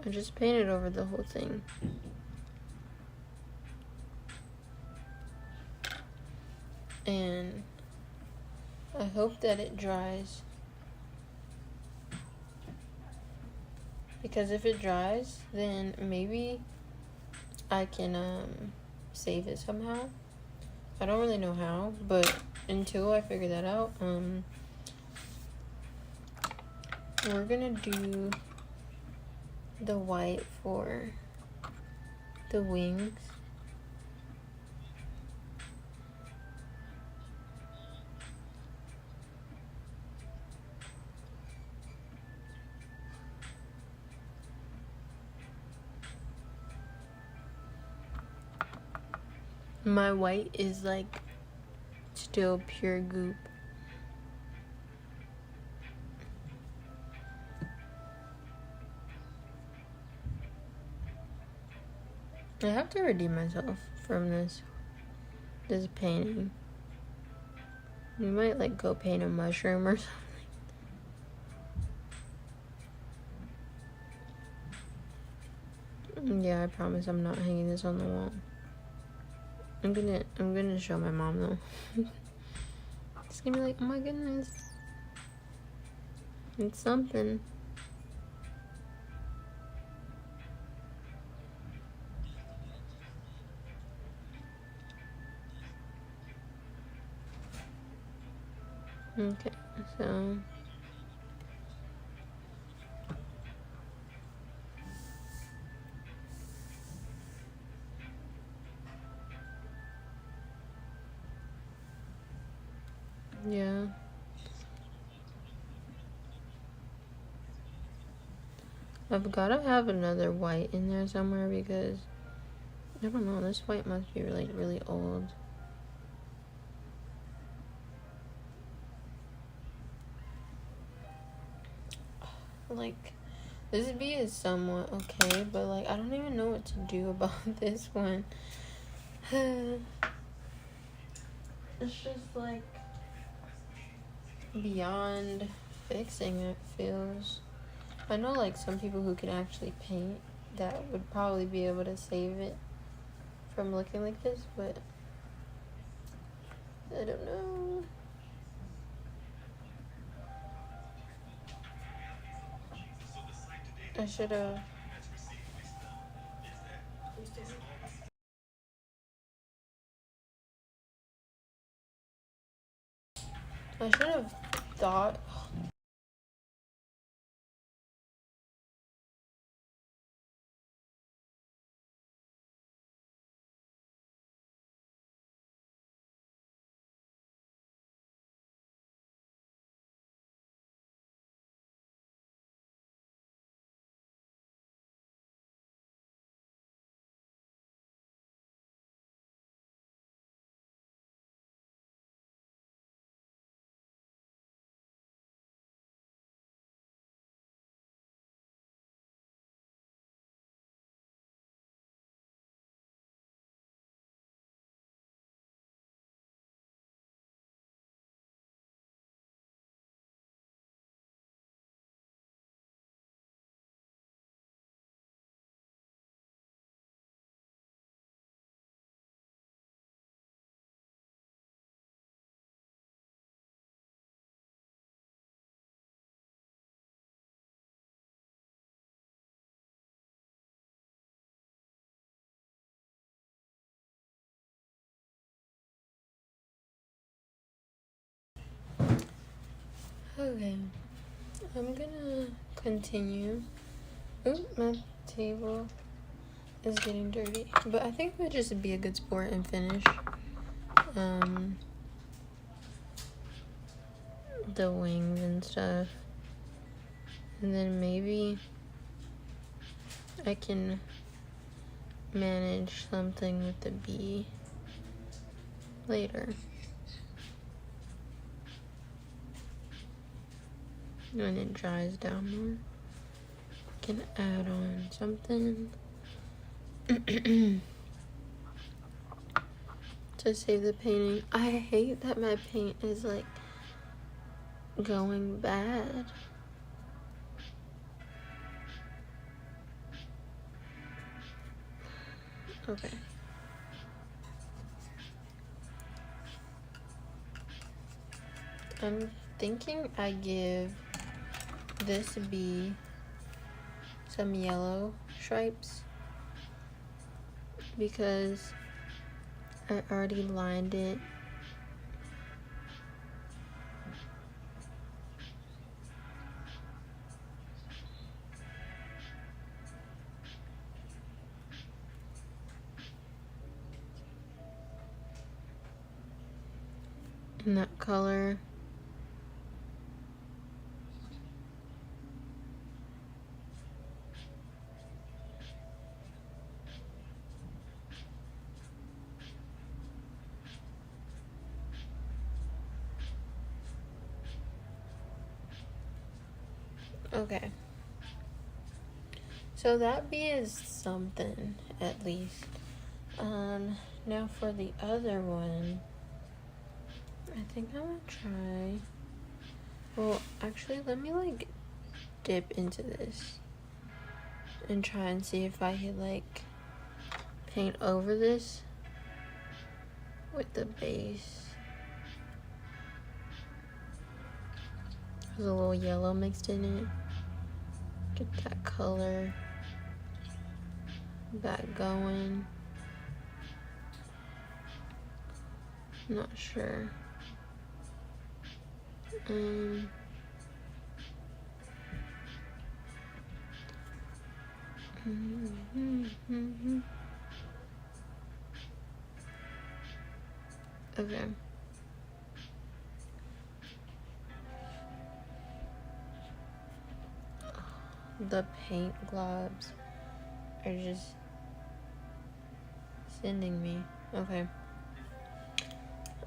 I just painted over the whole thing. And I hope that it dries. Because if it dries, then maybe I can save it somehow. I don't really know how, but until I figure that out, we're gonna do the white for the wings. My white is like still pure goop. I have to redeem myself from this painting. We might like go paint a mushroom or something. Yeah, I promise I'm not hanging this on the wall. I'm gonna show my mom though. It's gonna be like, oh my goodness, it's something. Okay, so yeah. I've gotta have another white in there somewhere because I don't know, this white must be like really old. Like, this bee is somewhat okay, but like I don't even know what to do about this one. It's just like beyond fixing, it feels. I know like some people who can actually paint that would probably be able to save it from looking like this, but I don't know. I should have thought Okay, I'm gonna continue. Oh, my table is getting dirty, but I think it would just be a good sport and finish the wings and stuff, and then maybe I can manage something with the bee later. When it dries down more, I can add on something to save the painting. I hate that my paint is like going bad. Okay. I'm thinking I give this bee some yellow stripes because I already lined it. In that color. Okay. So that bee is something, at least. Now for the other one, I think I'm gonna try. Well, actually, let me like dip into this and try and see if I could like paint over this with the base. There's a little yellow mixed in it. Get that color back going. Not sure. Okay. The paint globs are just sending me. Okay.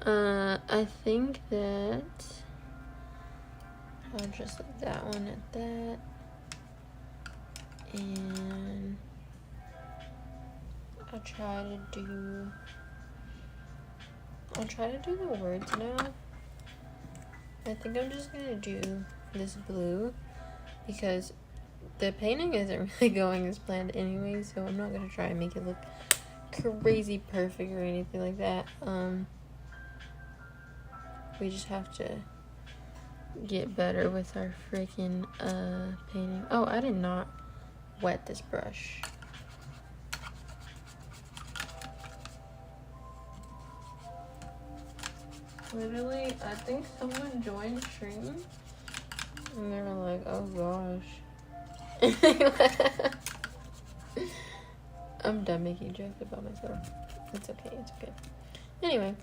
I think that I'll just leave that one at that. And I'll try to do the words now. I think I'm just gonna do this blue because the painting isn't really going as planned anyway, so I'm not gonna try and make it look crazy perfect or anything like that. We just have to get better with our freaking painting. Oh, I did not wet this brush. Literally, I think someone joined stream and they were like, oh gosh. I'm done making jokes about myself. It's okay, it's okay. Anyway.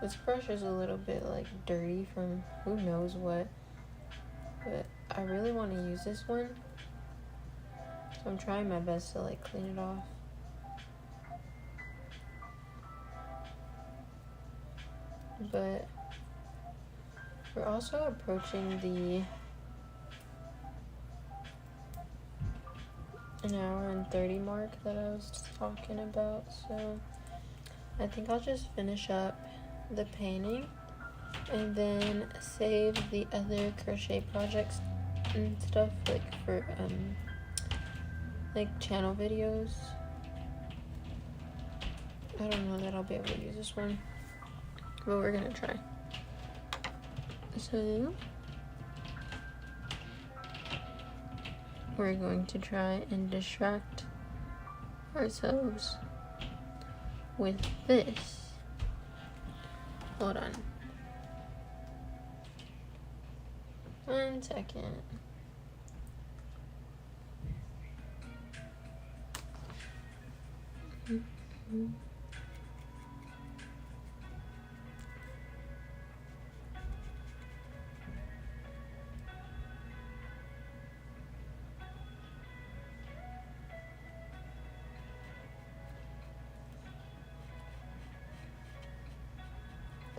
This brush is a little bit like dirty from who knows what. But I really want to use this one. So I'm trying my best to like clean it off. But we're also approaching the 1 hour and 30 mark that I was talking about. So I think I'll just finish up the painting and then save the other crochet projects and stuff like for like channel videos. I don't know that I'll be able to use this one, but we're gonna try. So we're going to try and distract ourselves with this. Hold on. 1 second.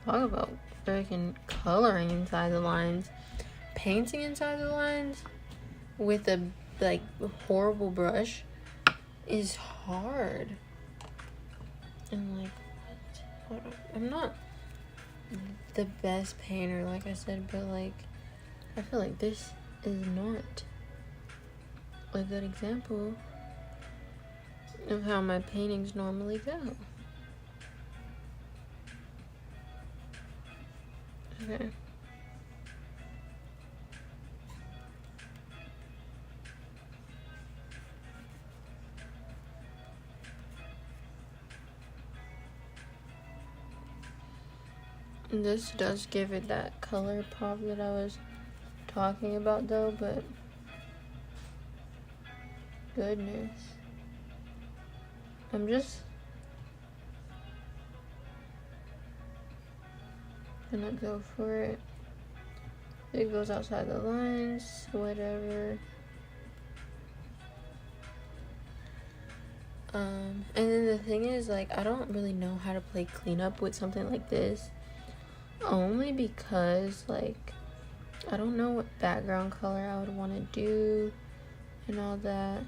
Talk about freaking coloring inside the lines. Painting inside the lines with a like horrible brush is hard. And like, what? Hold on. I'm not the best painter, like I said, but like, I feel like this is not a good example of how my paintings normally go. Okay. And this does give it that color pop that I was talking about though, but goodness. I'm just gonna go for it. It goes outside the lines, whatever. And then the thing is, like, I don't really know how to play cleanup with something like this. Only because, like, I don't know what background color I would want to do and all that.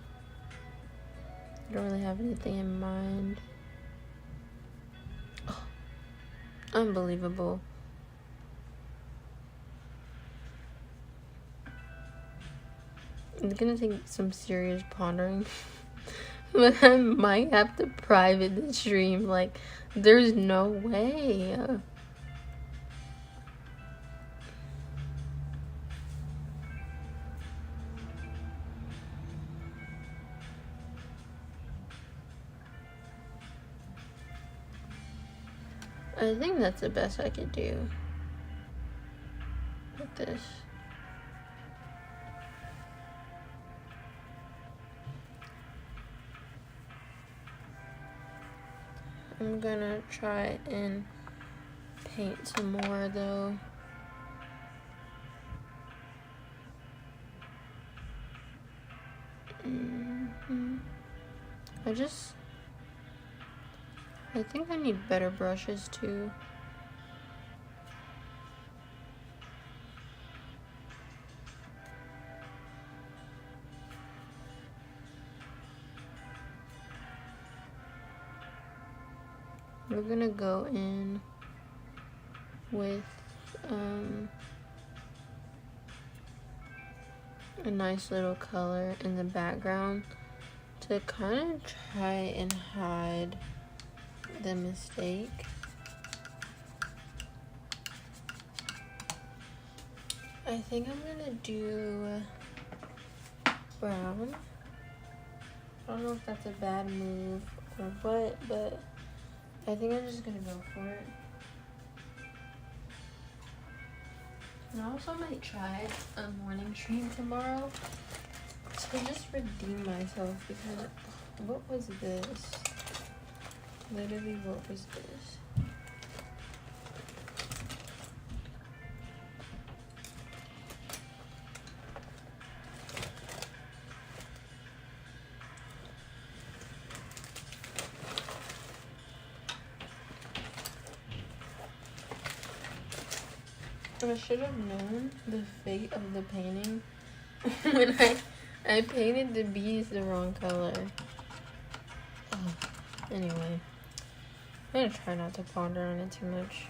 I don't really have anything in mind. Oh, unbelievable. It's gonna take some serious pondering. But I might have to private the stream. Like, there's no way. I think that's the best I could do with this. I'm gonna try and paint some more though. I think I need better brushes too. We're gonna go in with a nice little color in the background to kind of try and hide the mistake. I think I'm gonna do brown. I don't know if that's a bad move or what, but I think I'm just gonna go for it. And I also might try a morning stream tomorrow to just redeem myself, because what was this? Literally, what was this? I should have known the fate of the painting when I painted the bees the wrong color. Oh, anyway, I'm gonna try not to ponder on it too much.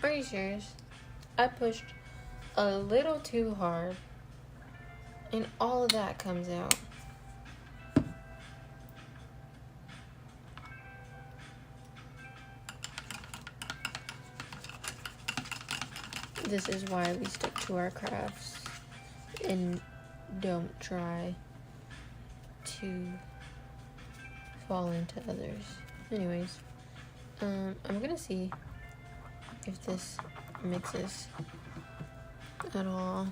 Are Are you serious? I pushed a little too hard and all of that comes out. This is why we stick to our crafts and don't try to fall into others. Anyways, I'm gonna see if this mixes at all.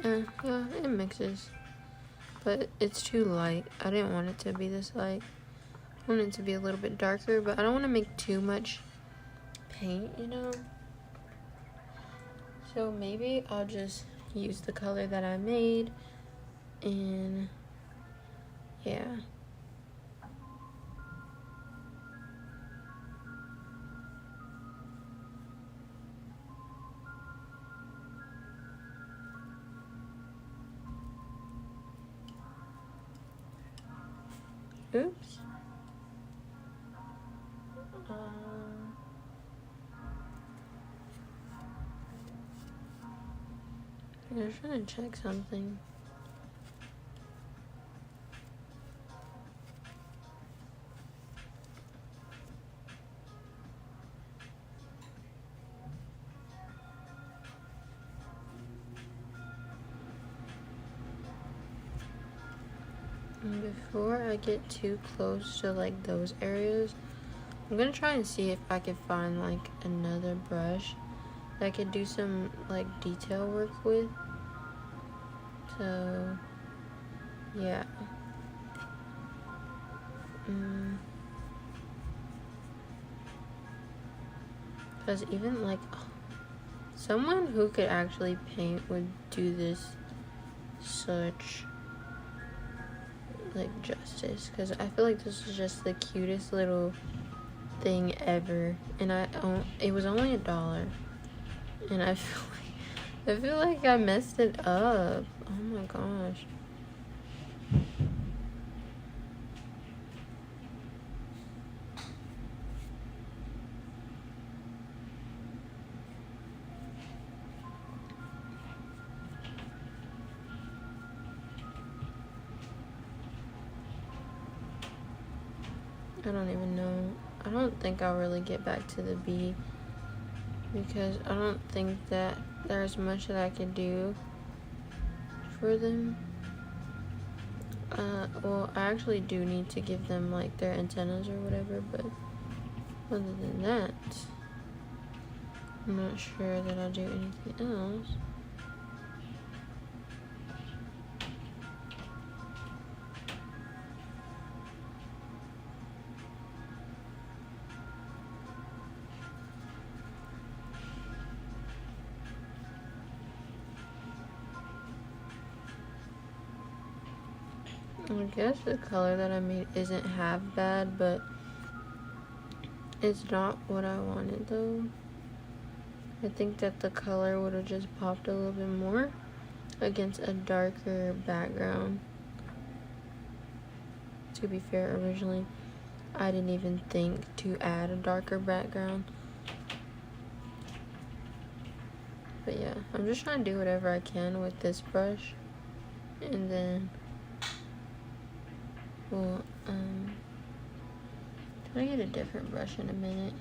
Yeah, it mixes, but it's too light. I didn't want it to be this light. I want it to be a little bit darker, but I don't want to make too much paint, you know? So maybe I'll just use the color that I made, and yeah. Oops. I'm just trying to check something. And before I get too close to like those areas, I'm gonna try and see if I can find like another brush that I could do some like detail work with. So yeah. Because even like someone who could actually paint would do this such like justice, because I feel like this is just the cutest little thing ever, and it was only $1, and I feel like I messed it up. Oh my gosh. I don't even know. I don't think I'll really get back to the bee, because I don't think that there's much that I could do for them. Well, I actually do need to give them like their antennas or whatever, but other than that, I'm not sure that I'll do anything else. I guess the color that I made isn't half bad, but it's not what I wanted though. I think that the color would have just popped a little bit more against a darker background. To be fair, originally I didn't even think to add a darker background. But yeah, I'm just trying to do whatever I can with this brush, and then well, try to get a different brush in a minute.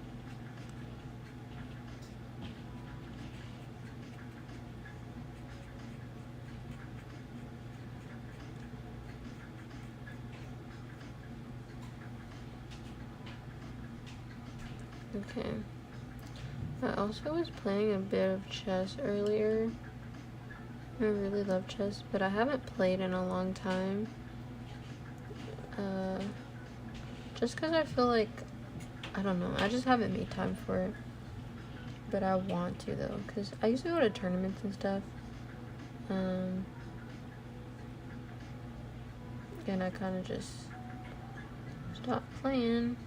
Okay. I also was playing a bit of chess earlier. I really love chess, but I haven't played in a long time. Just because I feel like, I don't know, I just haven't made time for it. But I want to though, because I used to go to tournaments and stuff. And I kind of just stopped playing.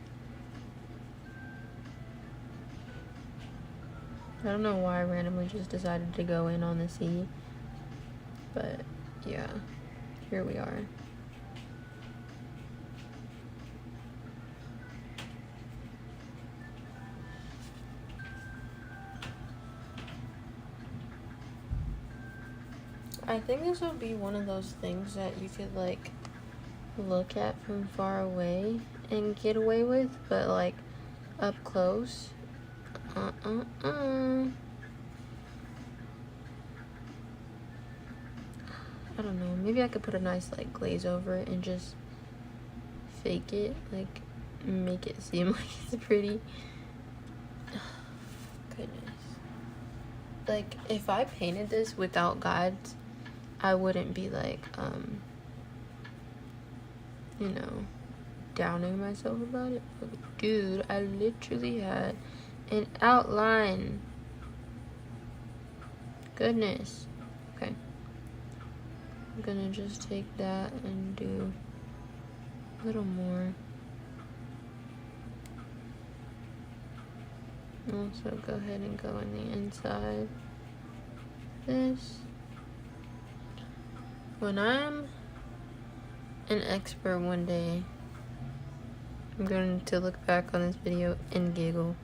I don't know why I randomly just decided to go in on the sea. But yeah, here we are. I think this would be one of those things that you could like look at from far away and get away with, but like up close, I don't know, maybe I could put a nice like glaze over it and just fake it, like make it seem like it's pretty. Goodness. Like, if I painted this without guides, I wouldn't be like, you know, downing myself about it. But dude, I literally had an outline. Goodness. Okay. I'm gonna just take that and do a little more. Also go ahead and go on the inside. This. When I'm an expert one day, I'm going to look back on this video and giggle.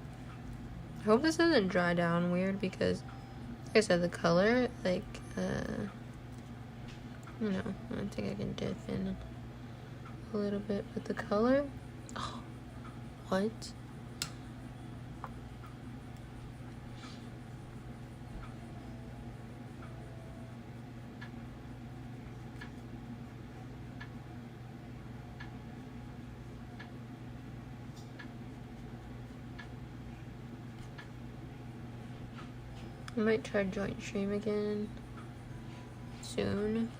I hope this doesn't dry down weird because, like I said, the color, like, you know, I think I can dip in a little bit, but the color, oh, what? I might try joint stream again soon.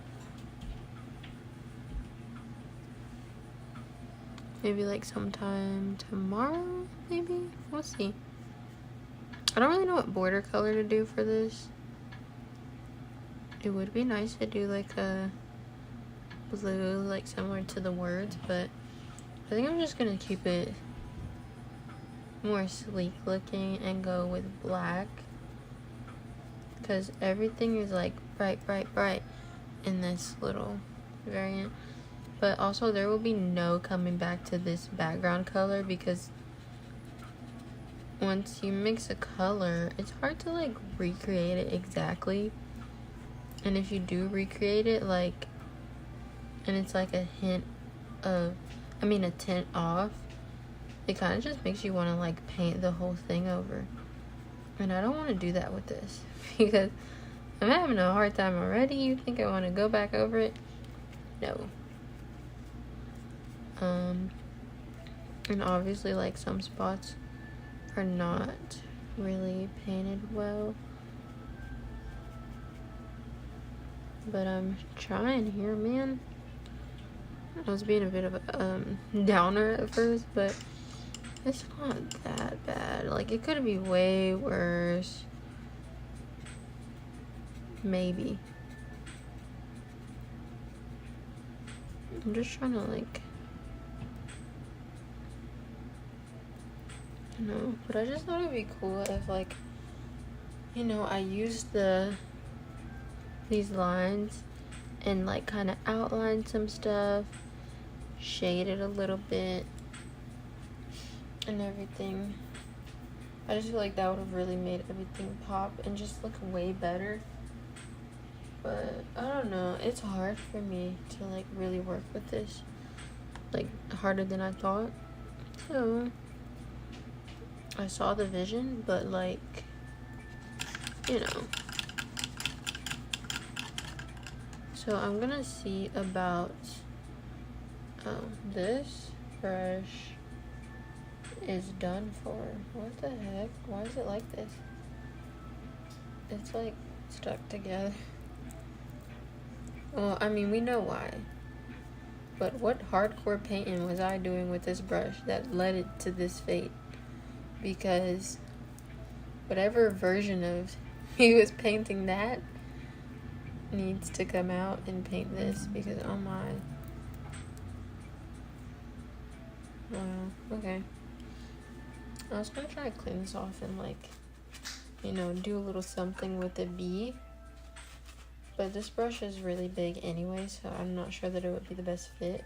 Maybe like sometime tomorrow, maybe? We'll see. I don't really know what border color to do for this. It would be nice to do like a blue, like similar to the words, but I think I'm just gonna keep it more sleek looking and go with black. Because everything is like bright, bright, bright in this little variant. But also there will be no coming back to this background color because once you mix a color, it's hard to like recreate it exactly. And if you do recreate it, like, and it's like a hint of, a tint off, it kind of just makes you want to like paint the whole thing over. And I don't want to do that with this because I'm having a hard time already. You think I want to go back over it? No. And obviously like some spots are not really painted well. But I'm trying here, man. I was being a bit of a downer at first, but it's not that bad. Like, it could be way worse. Maybe. I'm just trying to, like, you know, but I just thought it'd be cool if, like, you know, I used these lines and, like, kind of outlined some stuff, shaded a little bit, and everything. I just feel like that would have really made everything pop and just look way better. But I don't know, it's hard for me to like really work with this, like harder than I thought. So I saw the vision, but like, you know. So I'm gonna see about this brush is done for. What the heck? Why is it like this? It's like stuck together. Well, I mean, we know why. But what hardcore painting was I doing with this brush that led it to this fate? Because whatever version of me was painting that needs to come out and paint this, because oh my. Wow, okay. I was gonna try to clean this off and like, you know, do a little something with the bee. But this brush is really big anyway, so I'm not sure that it would be the best fit.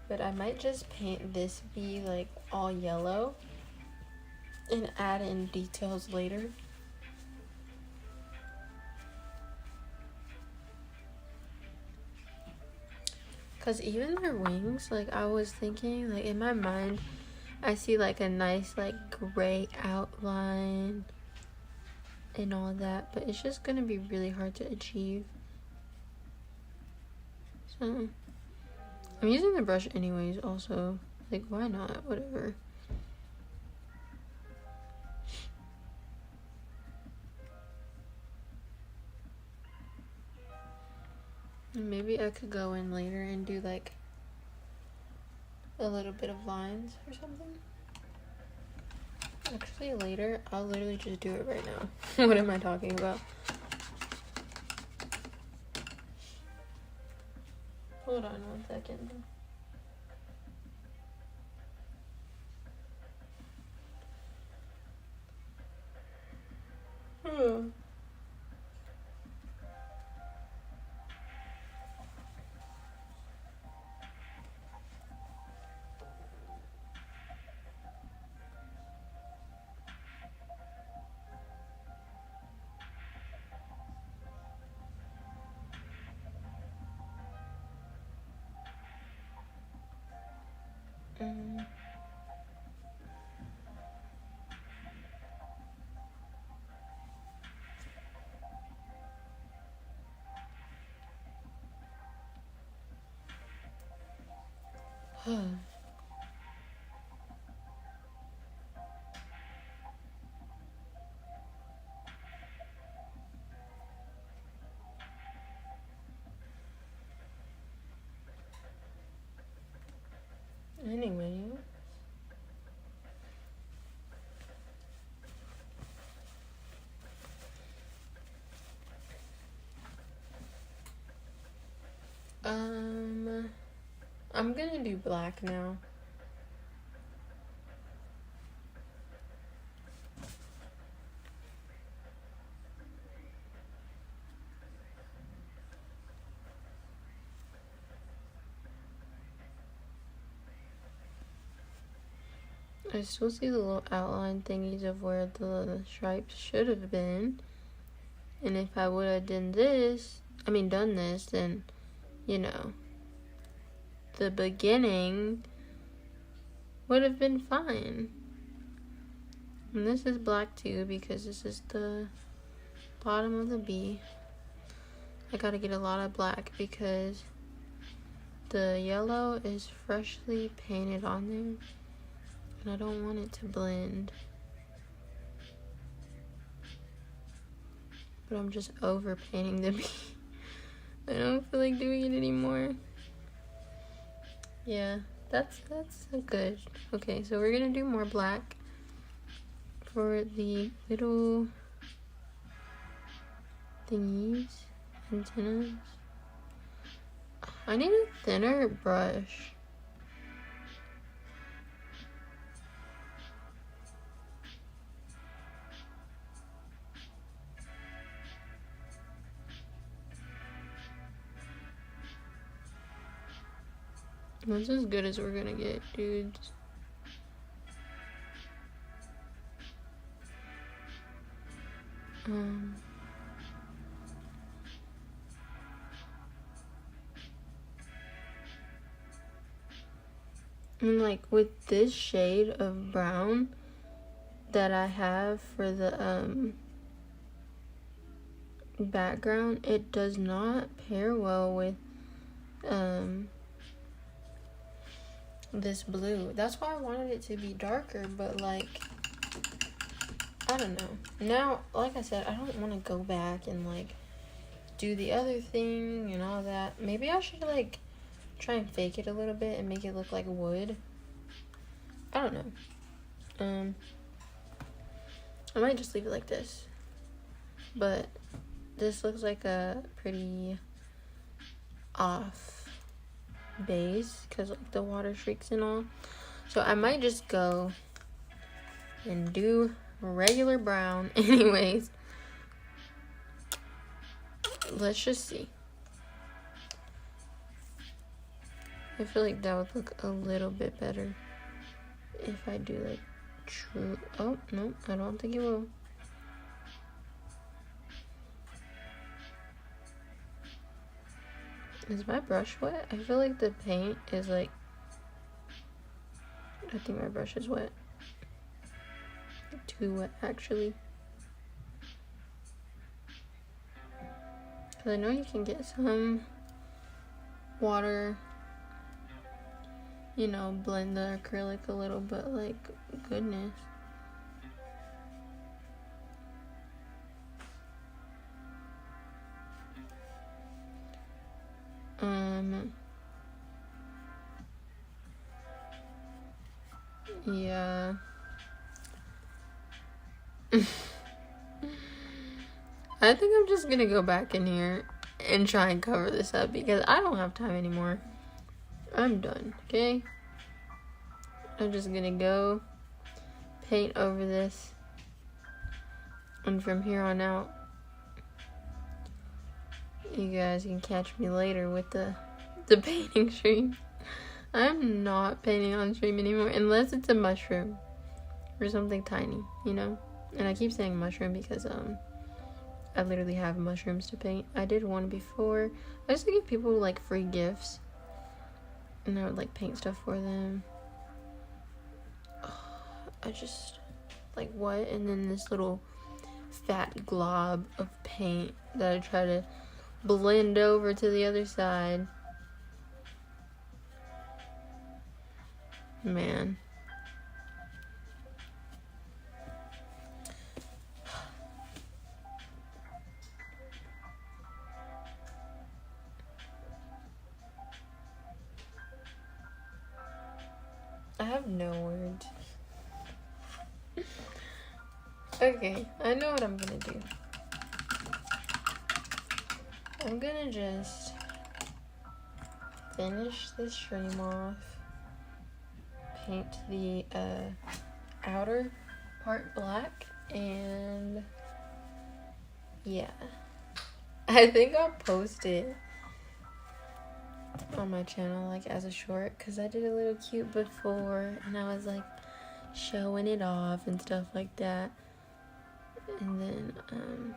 But I might just paint this bee like all yellow and add in details later. Because even their wings, like, I was thinking, like, in my mind, I see, like, a nice, like, gray outline and all that. But it's just going to be really hard to achieve. So, I'm using the brush anyways, also. Like, why not? Whatever. Maybe I could go in later and do, like, a little bit of lines or something. Actually, later, I'll literally just do it right now. What am I talking about? Hold on 1 second. Anyway. I'm gonna do black now. I still see the little outline thingies of where the stripes should have been. And if I would have done this, then, you know, the beginning would have been fine. And this is black too, because this is the bottom of the bee. I gotta get a lot of black because the yellow is freshly painted on there. And I don't want it to blend. But I'm just over painting the bee. I don't feel like doing it anymore. Yeah, that's good. Okay, so we're gonna do more black for the little thingies, antennas. I need a thinner brush. That's as good as we're gonna get, dudes. And like with this shade of brown that I have for the background, it does not pair well with this blue. That's why I wanted it to be darker, but like, I don't know. Now, like I said, I don't want to go back and like do the other thing and all that. Maybe I should like try and fake it a little bit and make it look like wood. I don't know. I might just leave it like this. But this looks like a pretty off base because like the water streaks and all. So I might just go and do regular brown anyways. Let's just see. I feel like that would look a little bit better if I do like true. Oh, no, I don't think it will. Is my brush wet? I feel like the paint is like, I think my brush is wet. Too wet, actually. Because I know you can get some water, you know, blend the acrylic a little, but like, goodness. Yeah. I think I'm just gonna go back in here and try and cover this up because I don't have time anymore. I'm done, okay? I'm just gonna go paint over this, and from here on out, you guys can catch me later with the painting stream. I'm not painting on stream anymore unless it's a mushroom or something tiny, you know? And I keep saying mushroom because I literally have mushrooms to paint. I did one before. I used to give people like free gifts, and I would like paint stuff for them. I just like what? And then this little fat glob of paint that I try to blend over to the other side. Man. I have no words. Okay, I know what I'm gonna do. I'm gonna just finish this stream off, paint the outer part black, and yeah. I think I'll post it on my channel like as a short because I did a little cute before and I was like showing it off and stuff like that. And then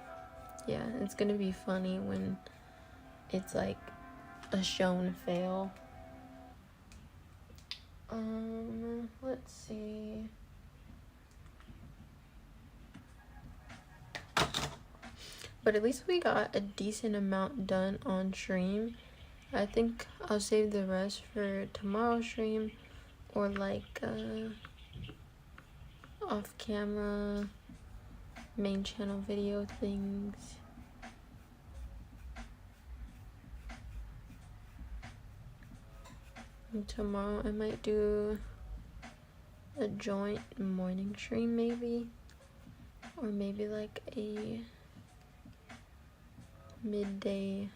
yeah, it's gonna be funny when it's like a shown fail. Let's see. But at least we got a decent amount done on stream. I think I'll save the rest for tomorrow's stream or like off camera main channel video things. And tomorrow I might do a joint morning stream maybe, or maybe like a midday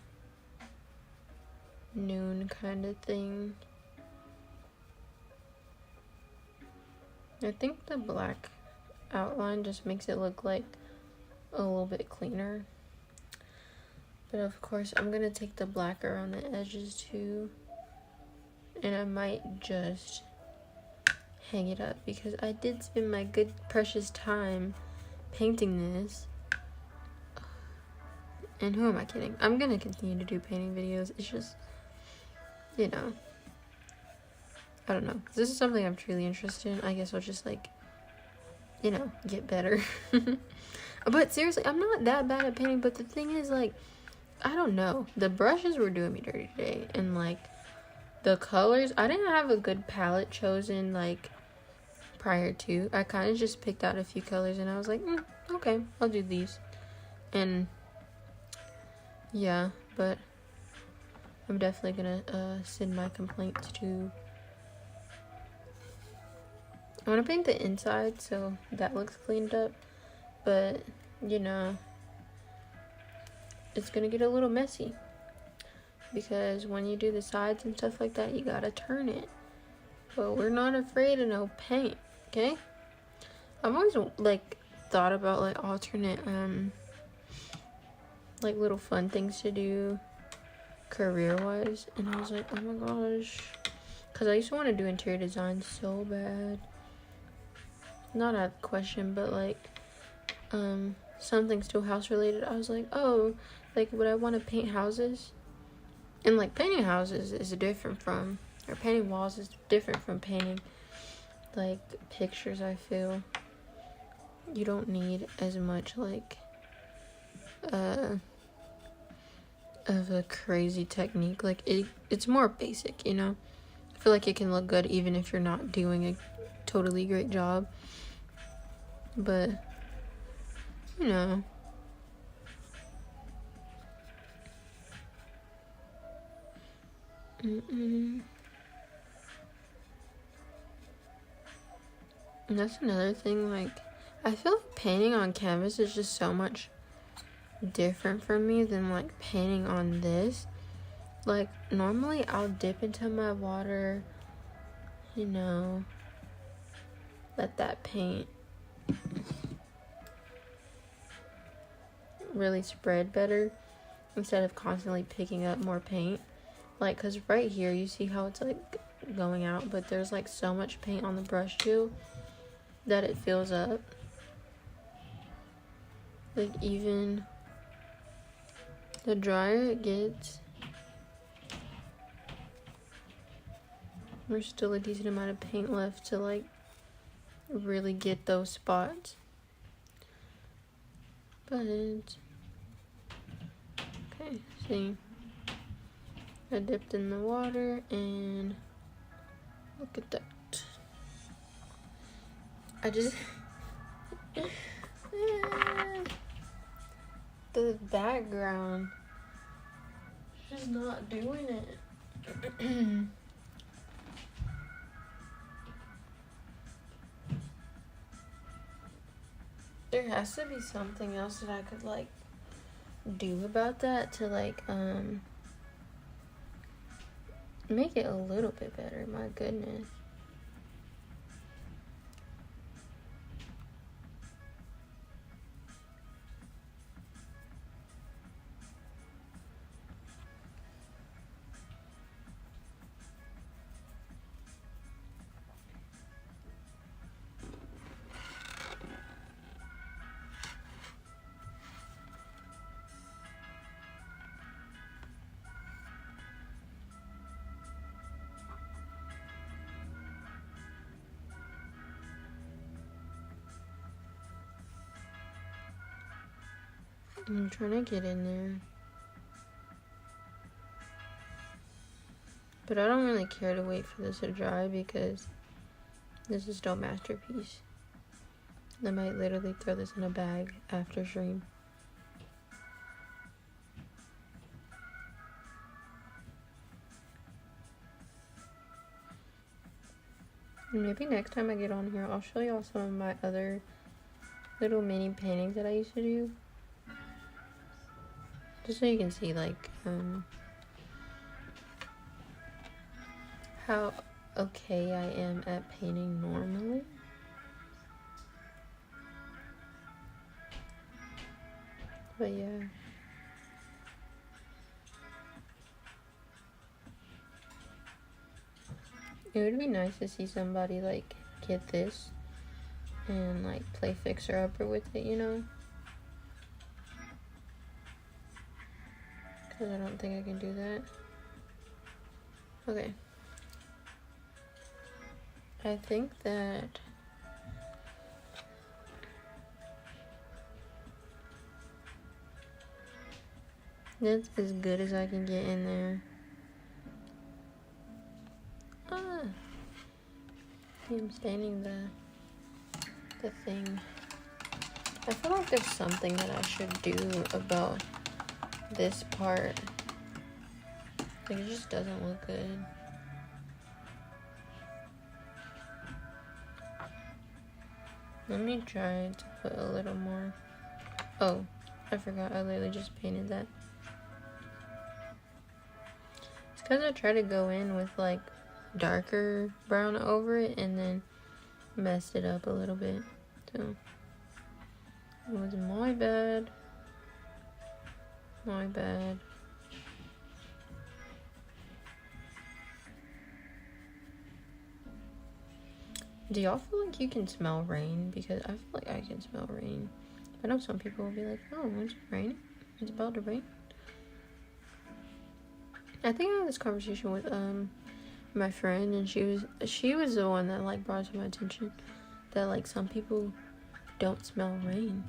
noon kind of thing. I think the black outline just makes it look like a little bit cleaner, but of course I'm gonna take the black around the edges too, and I might just hang it up because I did spend my good precious time painting this. And who am I kidding? I'm gonna continue to do painting videos. It's just, you know, I don't know. This is something I'm truly interested in. I guess I'll just like, you know, get better. But seriously, I'm not that bad at painting. But the thing is, like, I don't know. The brushes were doing me dirty today. And like, the colors, I didn't have a good palette chosen like prior to. I kind of just picked out a few colors and I was like, okay, I'll do these. And yeah, but I'm definitely gonna send my complaints to. I want to paint the inside so that looks cleaned up, but you know, it's gonna get a little messy because when you do the sides and stuff like that, you gotta turn it. But we're not afraid of no paint, okay? I've always like thought about like alternate like little fun things to do career-wise, and I was like, oh my gosh, because I used to want to do interior design so bad. not a question, but like something still house related. I was like, oh, like would I want to paint houses? And like painting houses is different from, or painting walls is different from painting like pictures. I feel you don't need as much like of a crazy technique. Like it's more basic, you know. I feel like it can look good even if you're not doing a totally great job, but you know. And that's another thing, like I feel like painting on canvas is just so much different for me than like painting on this. Like normally I'll dip into my water, you know, let that paint really spread better instead of constantly picking up more paint. Like, cause right here you see how it's like going out, but there's like so much paint on the brush too that it fills up. Like even the drier it gets, there's still a decent amount of paint left to like really get those spots. But okay, see, I dipped in the water and look at that. I just the background is just not doing it. There has to be something else that I could like do about that to like make it a little bit better. My goodness. I'm trying to get in there. But I don't really care to wait for this to dry because this is still a masterpiece. I might literally throw this in a bag after stream. Maybe next time I get on here, I'll show y'all some of my other little mini paintings that I used to do. Just so you can see, like, how okay I am at painting normally. But yeah. It would be nice to see somebody, like, get this and, like, play fixer-upper with it, you know? Because I don't think I can do that. Okay. I think that that's as good as I can get in there. I'm staining the thing. I feel like there's something that I should do about this part. Like, it just doesn't look good. Let me try to put a little more. Oh, I forgot. I literally just painted that. It's because I try to go in with like darker brown over it and then messed it up a little bit. So it was my bad. My bad. Do y'all feel like you can smell rain? Because I feel like I can smell rain. I know some people will be like, oh, it's raining. It's about to rain. I think I had this conversation with my friend, and she was the one that like brought it to my attention that like some people don't smell rain.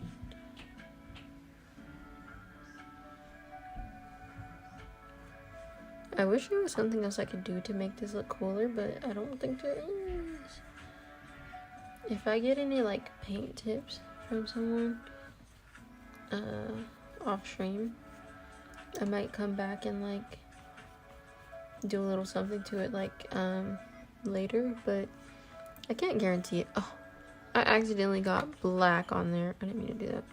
I wish there was something else I could do to make this look cooler, but I don't think there is. If I get any like paint tips from someone off stream, I might come back and like do a little something to it like later, but I can't guarantee it. Oh, I accidentally got black on there. I didn't mean to do that.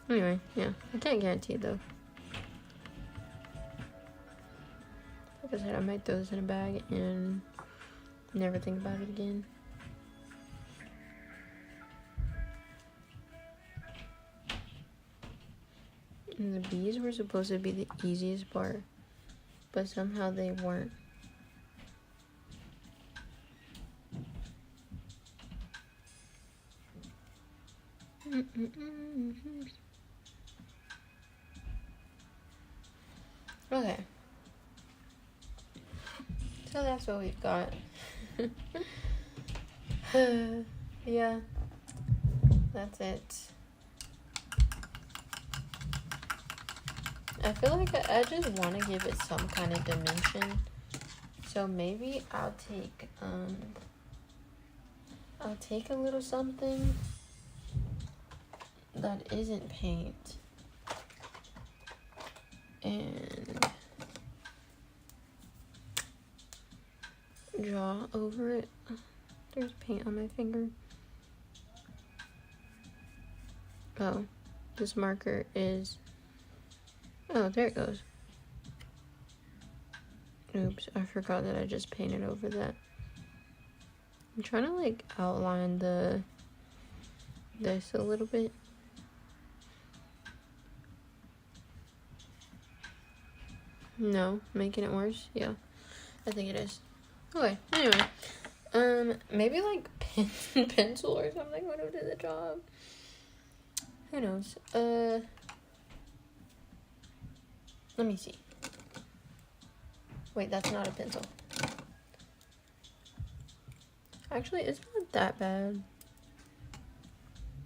Anyway, yeah, I can't guarantee it though. Like I said, I might throw this in a bag and never think about it again. And the bees were supposed to be the easiest part, but somehow they weren't. Okay. So that's what we've got. Yeah. That's it. I feel like I just want to give it some kind of dimension. So maybe I'll take a little something that isn't paint and draw over it. There's paint on my finger. Oh, this marker is... Oh, there it goes. Oops, I forgot that I just painted over that. I'm trying to like outline this a little bit. No, making it worse? Yeah, I think it is. Okay, anyway. Maybe like pencil or something would have did the job. Who knows? Let me see. Wait, that's not a pencil. Actually, it's not that bad.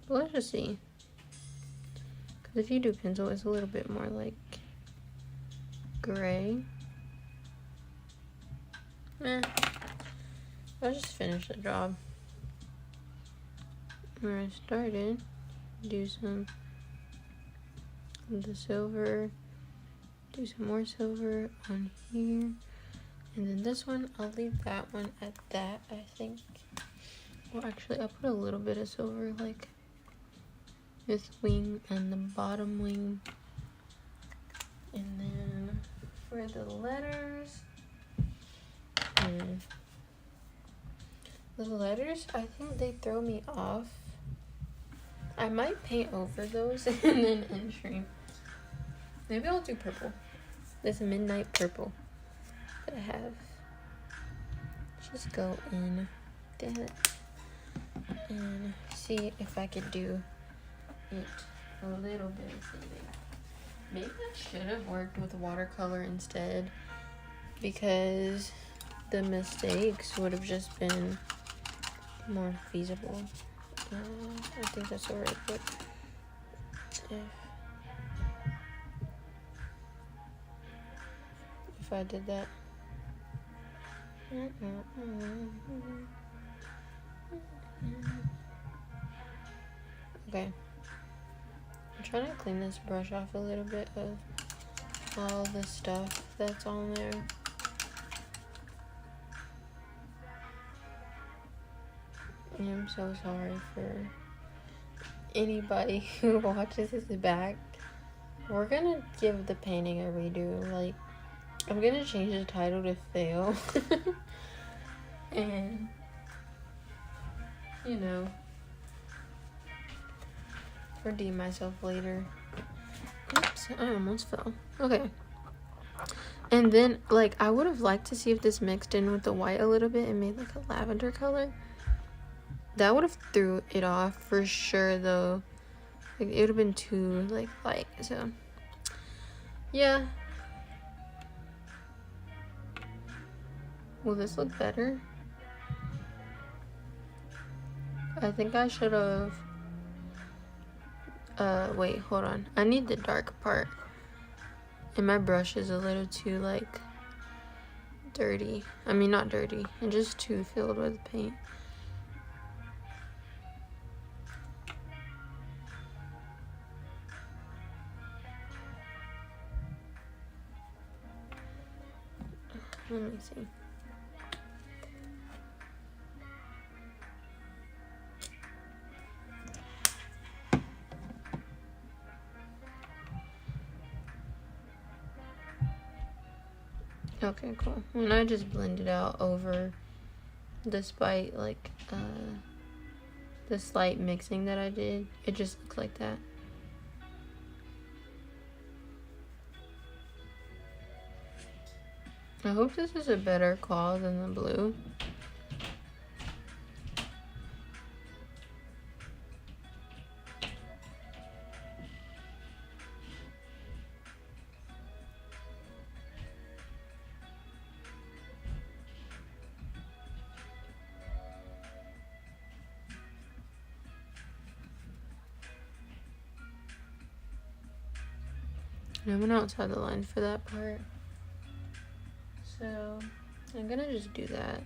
But let's just see. Because if you do pencil, it's a little bit more like gray. I'll just finish the job. Where I started, do some of the silver. Do some more silver on here, and then this one I'll leave that one at that. I think, well, actually I'll put a little bit of silver like this wing and the bottom wing, and then for the letters, I think they throw me off. I might paint over those and then end stream. Maybe I'll do purple. This midnight purple that I have. Just go in that and see if I could do it a little bit of something. Maybe I should have worked with watercolor instead, because the mistakes would have just been more feasible. I think that's alright, but if I did that. Okay. I'm trying to clean this brush off a little bit of all the stuff that's on there. I'm so sorry for anybody who watches this back. We're gonna give the painting a redo. Like, I'm gonna change the title to fail. And, you know, redeem myself later. Oops, I almost fell. Okay. And then, like, I would have liked to see if this mixed in with the white a little bit and made like a lavender color. That would have threw it off for sure though. Like it would have been too like light. So yeah. Will this look better? I think I should have wait, hold on. I need the dark part. And my brush is a little too like dirty. I mean not dirty, and just too filled with paint. Let me see. Okay, cool. When I just blend it out over, despite like the slight mixing that I did, it just looks like that. I hope this is a better call than the blue. And I went outside the line for that part. So I'm gonna just do that.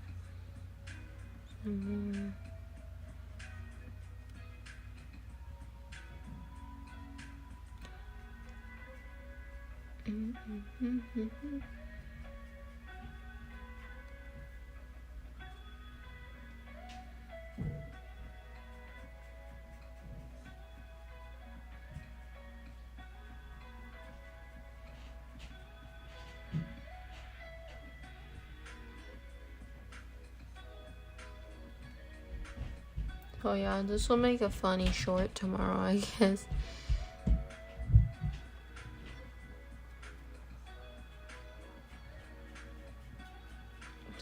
Oh yeah, this will make a funny short tomorrow, I guess.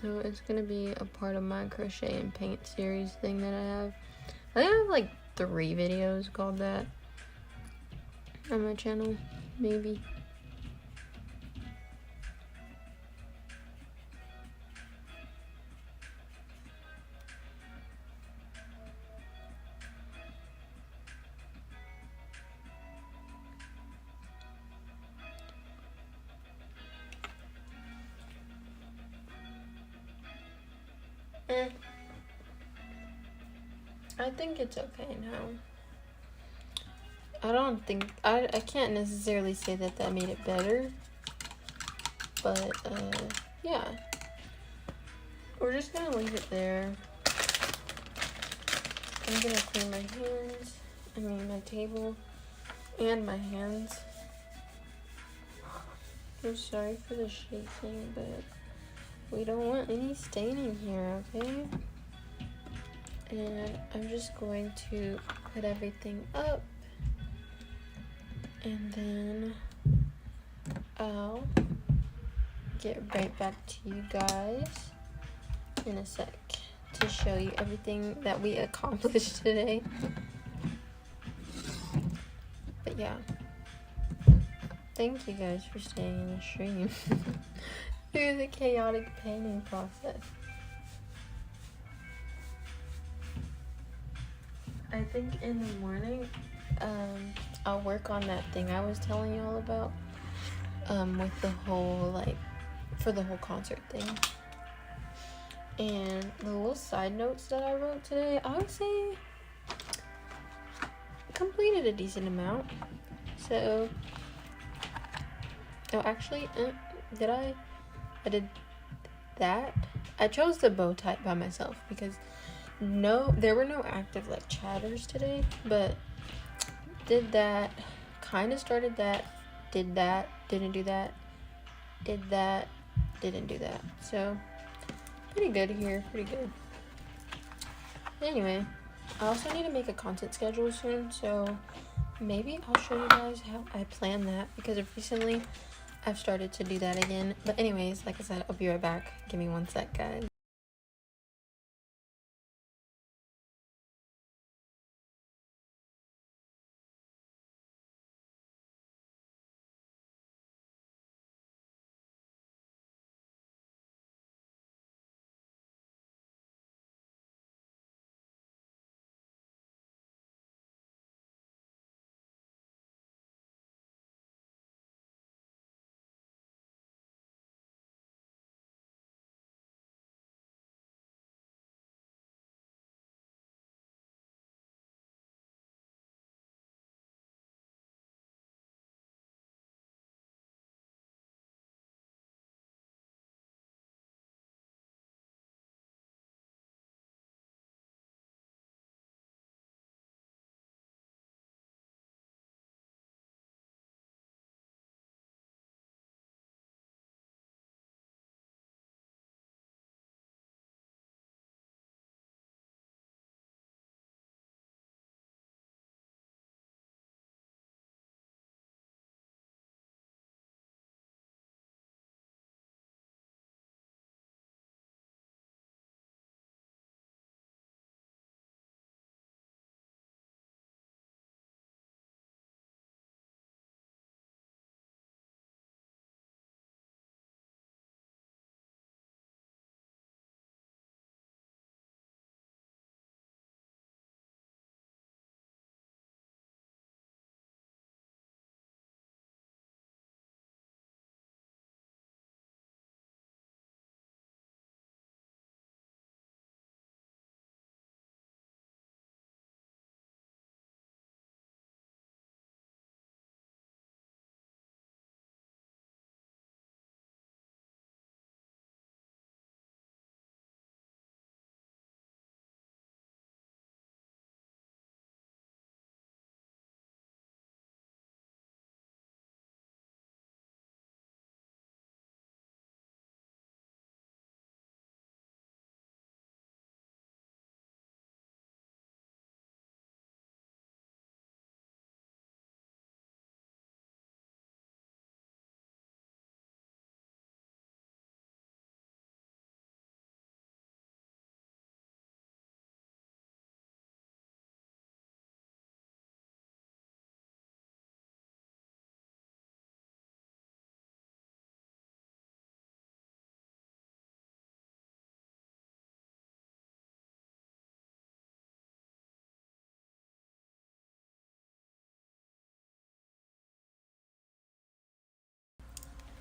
So it's gonna be a part of my crochet and paint series thing that I have. I think I have like 3 videos called that on my channel, maybe. I think it's okay now. I don't think, I can't necessarily say that that made it better, but yeah. We're just gonna leave it there. I'm gonna clean my hands, I mean my table, and my hands. I'm sorry for the shaking, but we don't want any staining here, okay? And I'm just going to put everything up, and then I'll get right back to you guys in a sec to show you everything that we accomplished today. But yeah, thank you guys for staying in the stream through the chaotic painting process. I think in the morning, I'll work on that thing I was telling you all about, with the whole, like, for the whole concert thing. And the little side notes that I wrote today, I would say completed a decent amount. So, oh, actually, I did that. I chose the bow tie by myself because there were no active like chatters today, but did that, kind of started that, did that, didn't do that, did that, didn't do that. So pretty good here, pretty good. Anyway, I also need to make a content schedule soon, so maybe I'll show you guys how I plan that, because recently I've started to do that again. But anyways, like I said, I'll be right back. Give me one sec, guys.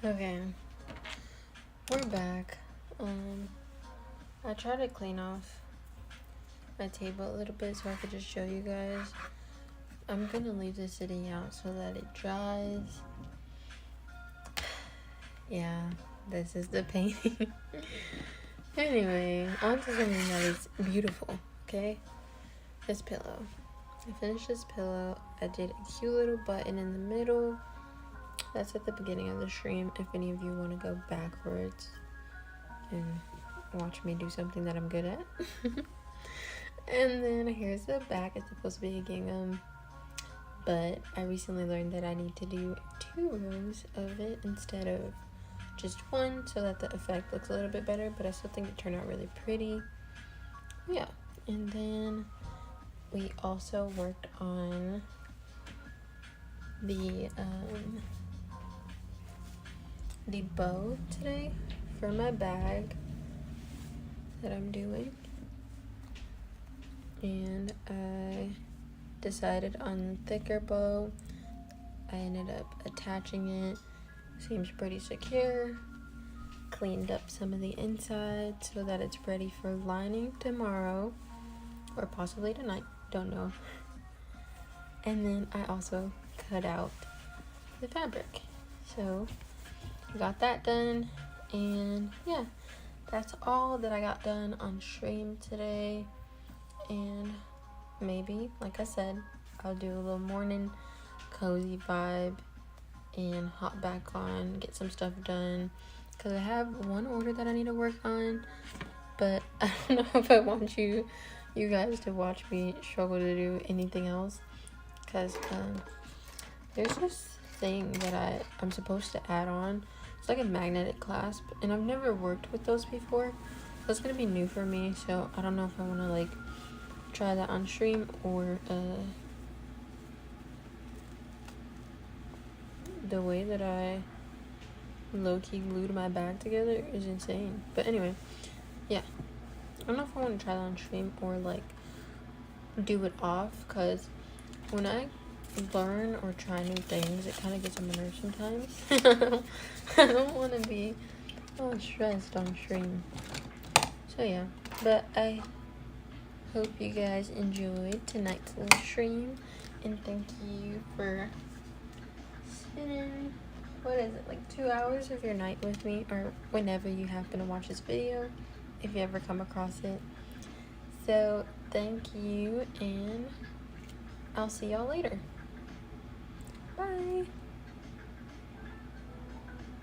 Okay, we're back. I tried to clean off my table a little bit so I could just show you guys. I'm gonna leave this sitting out so that it dries. Yeah, this is the painting. Anyway, on to something that is beautiful, okay? This pillow. I finished this pillow. I did a cute little button in the middle. That's at the beginning of the stream if any of you want to go backwards and watch me do something that I'm good at. And then here's the back. It's supposed to be a gingham, but I recently learned that I need to do 2 rows of it instead of just 1 so that the effect looks a little bit better, but I still think it turned out really pretty. Yeah, and then we also worked on the bow today for my bag that I'm doing, and I decided on thicker bow. I ended up attaching it. Seems pretty secure. Cleaned up some of the inside so that it's ready for lining tomorrow or possibly tonight, don't know. And then I also cut out the fabric, so I got that done. And yeah, that's all that I got done on stream today. And maybe, like I said, I'll do a little morning cozy vibe and hop back on, get some stuff done, because I have one order that I need to work on, but I don't know if I want you guys to watch me struggle to do anything else, because there's this thing that I'm supposed to add on. It's like a magnetic clasp, and I've never worked with those before. That's gonna be new for me, so I don't know if I want to like try that on stream or the way that I low-key glued my bag together is insane. But anyway, yeah, I don't know if I want to try that on stream or like do it off, because when I learn or try new things, it kind of gets on my nerves sometimes. I don't want to be all stressed on stream. So yeah, but I hope you guys enjoyed tonight's little stream, and thank you for spending, what is it, like 2 hours of your night with me, or whenever you happen to watch this video, if you ever come across it. So thank you, and I'll see y'all later. Bye.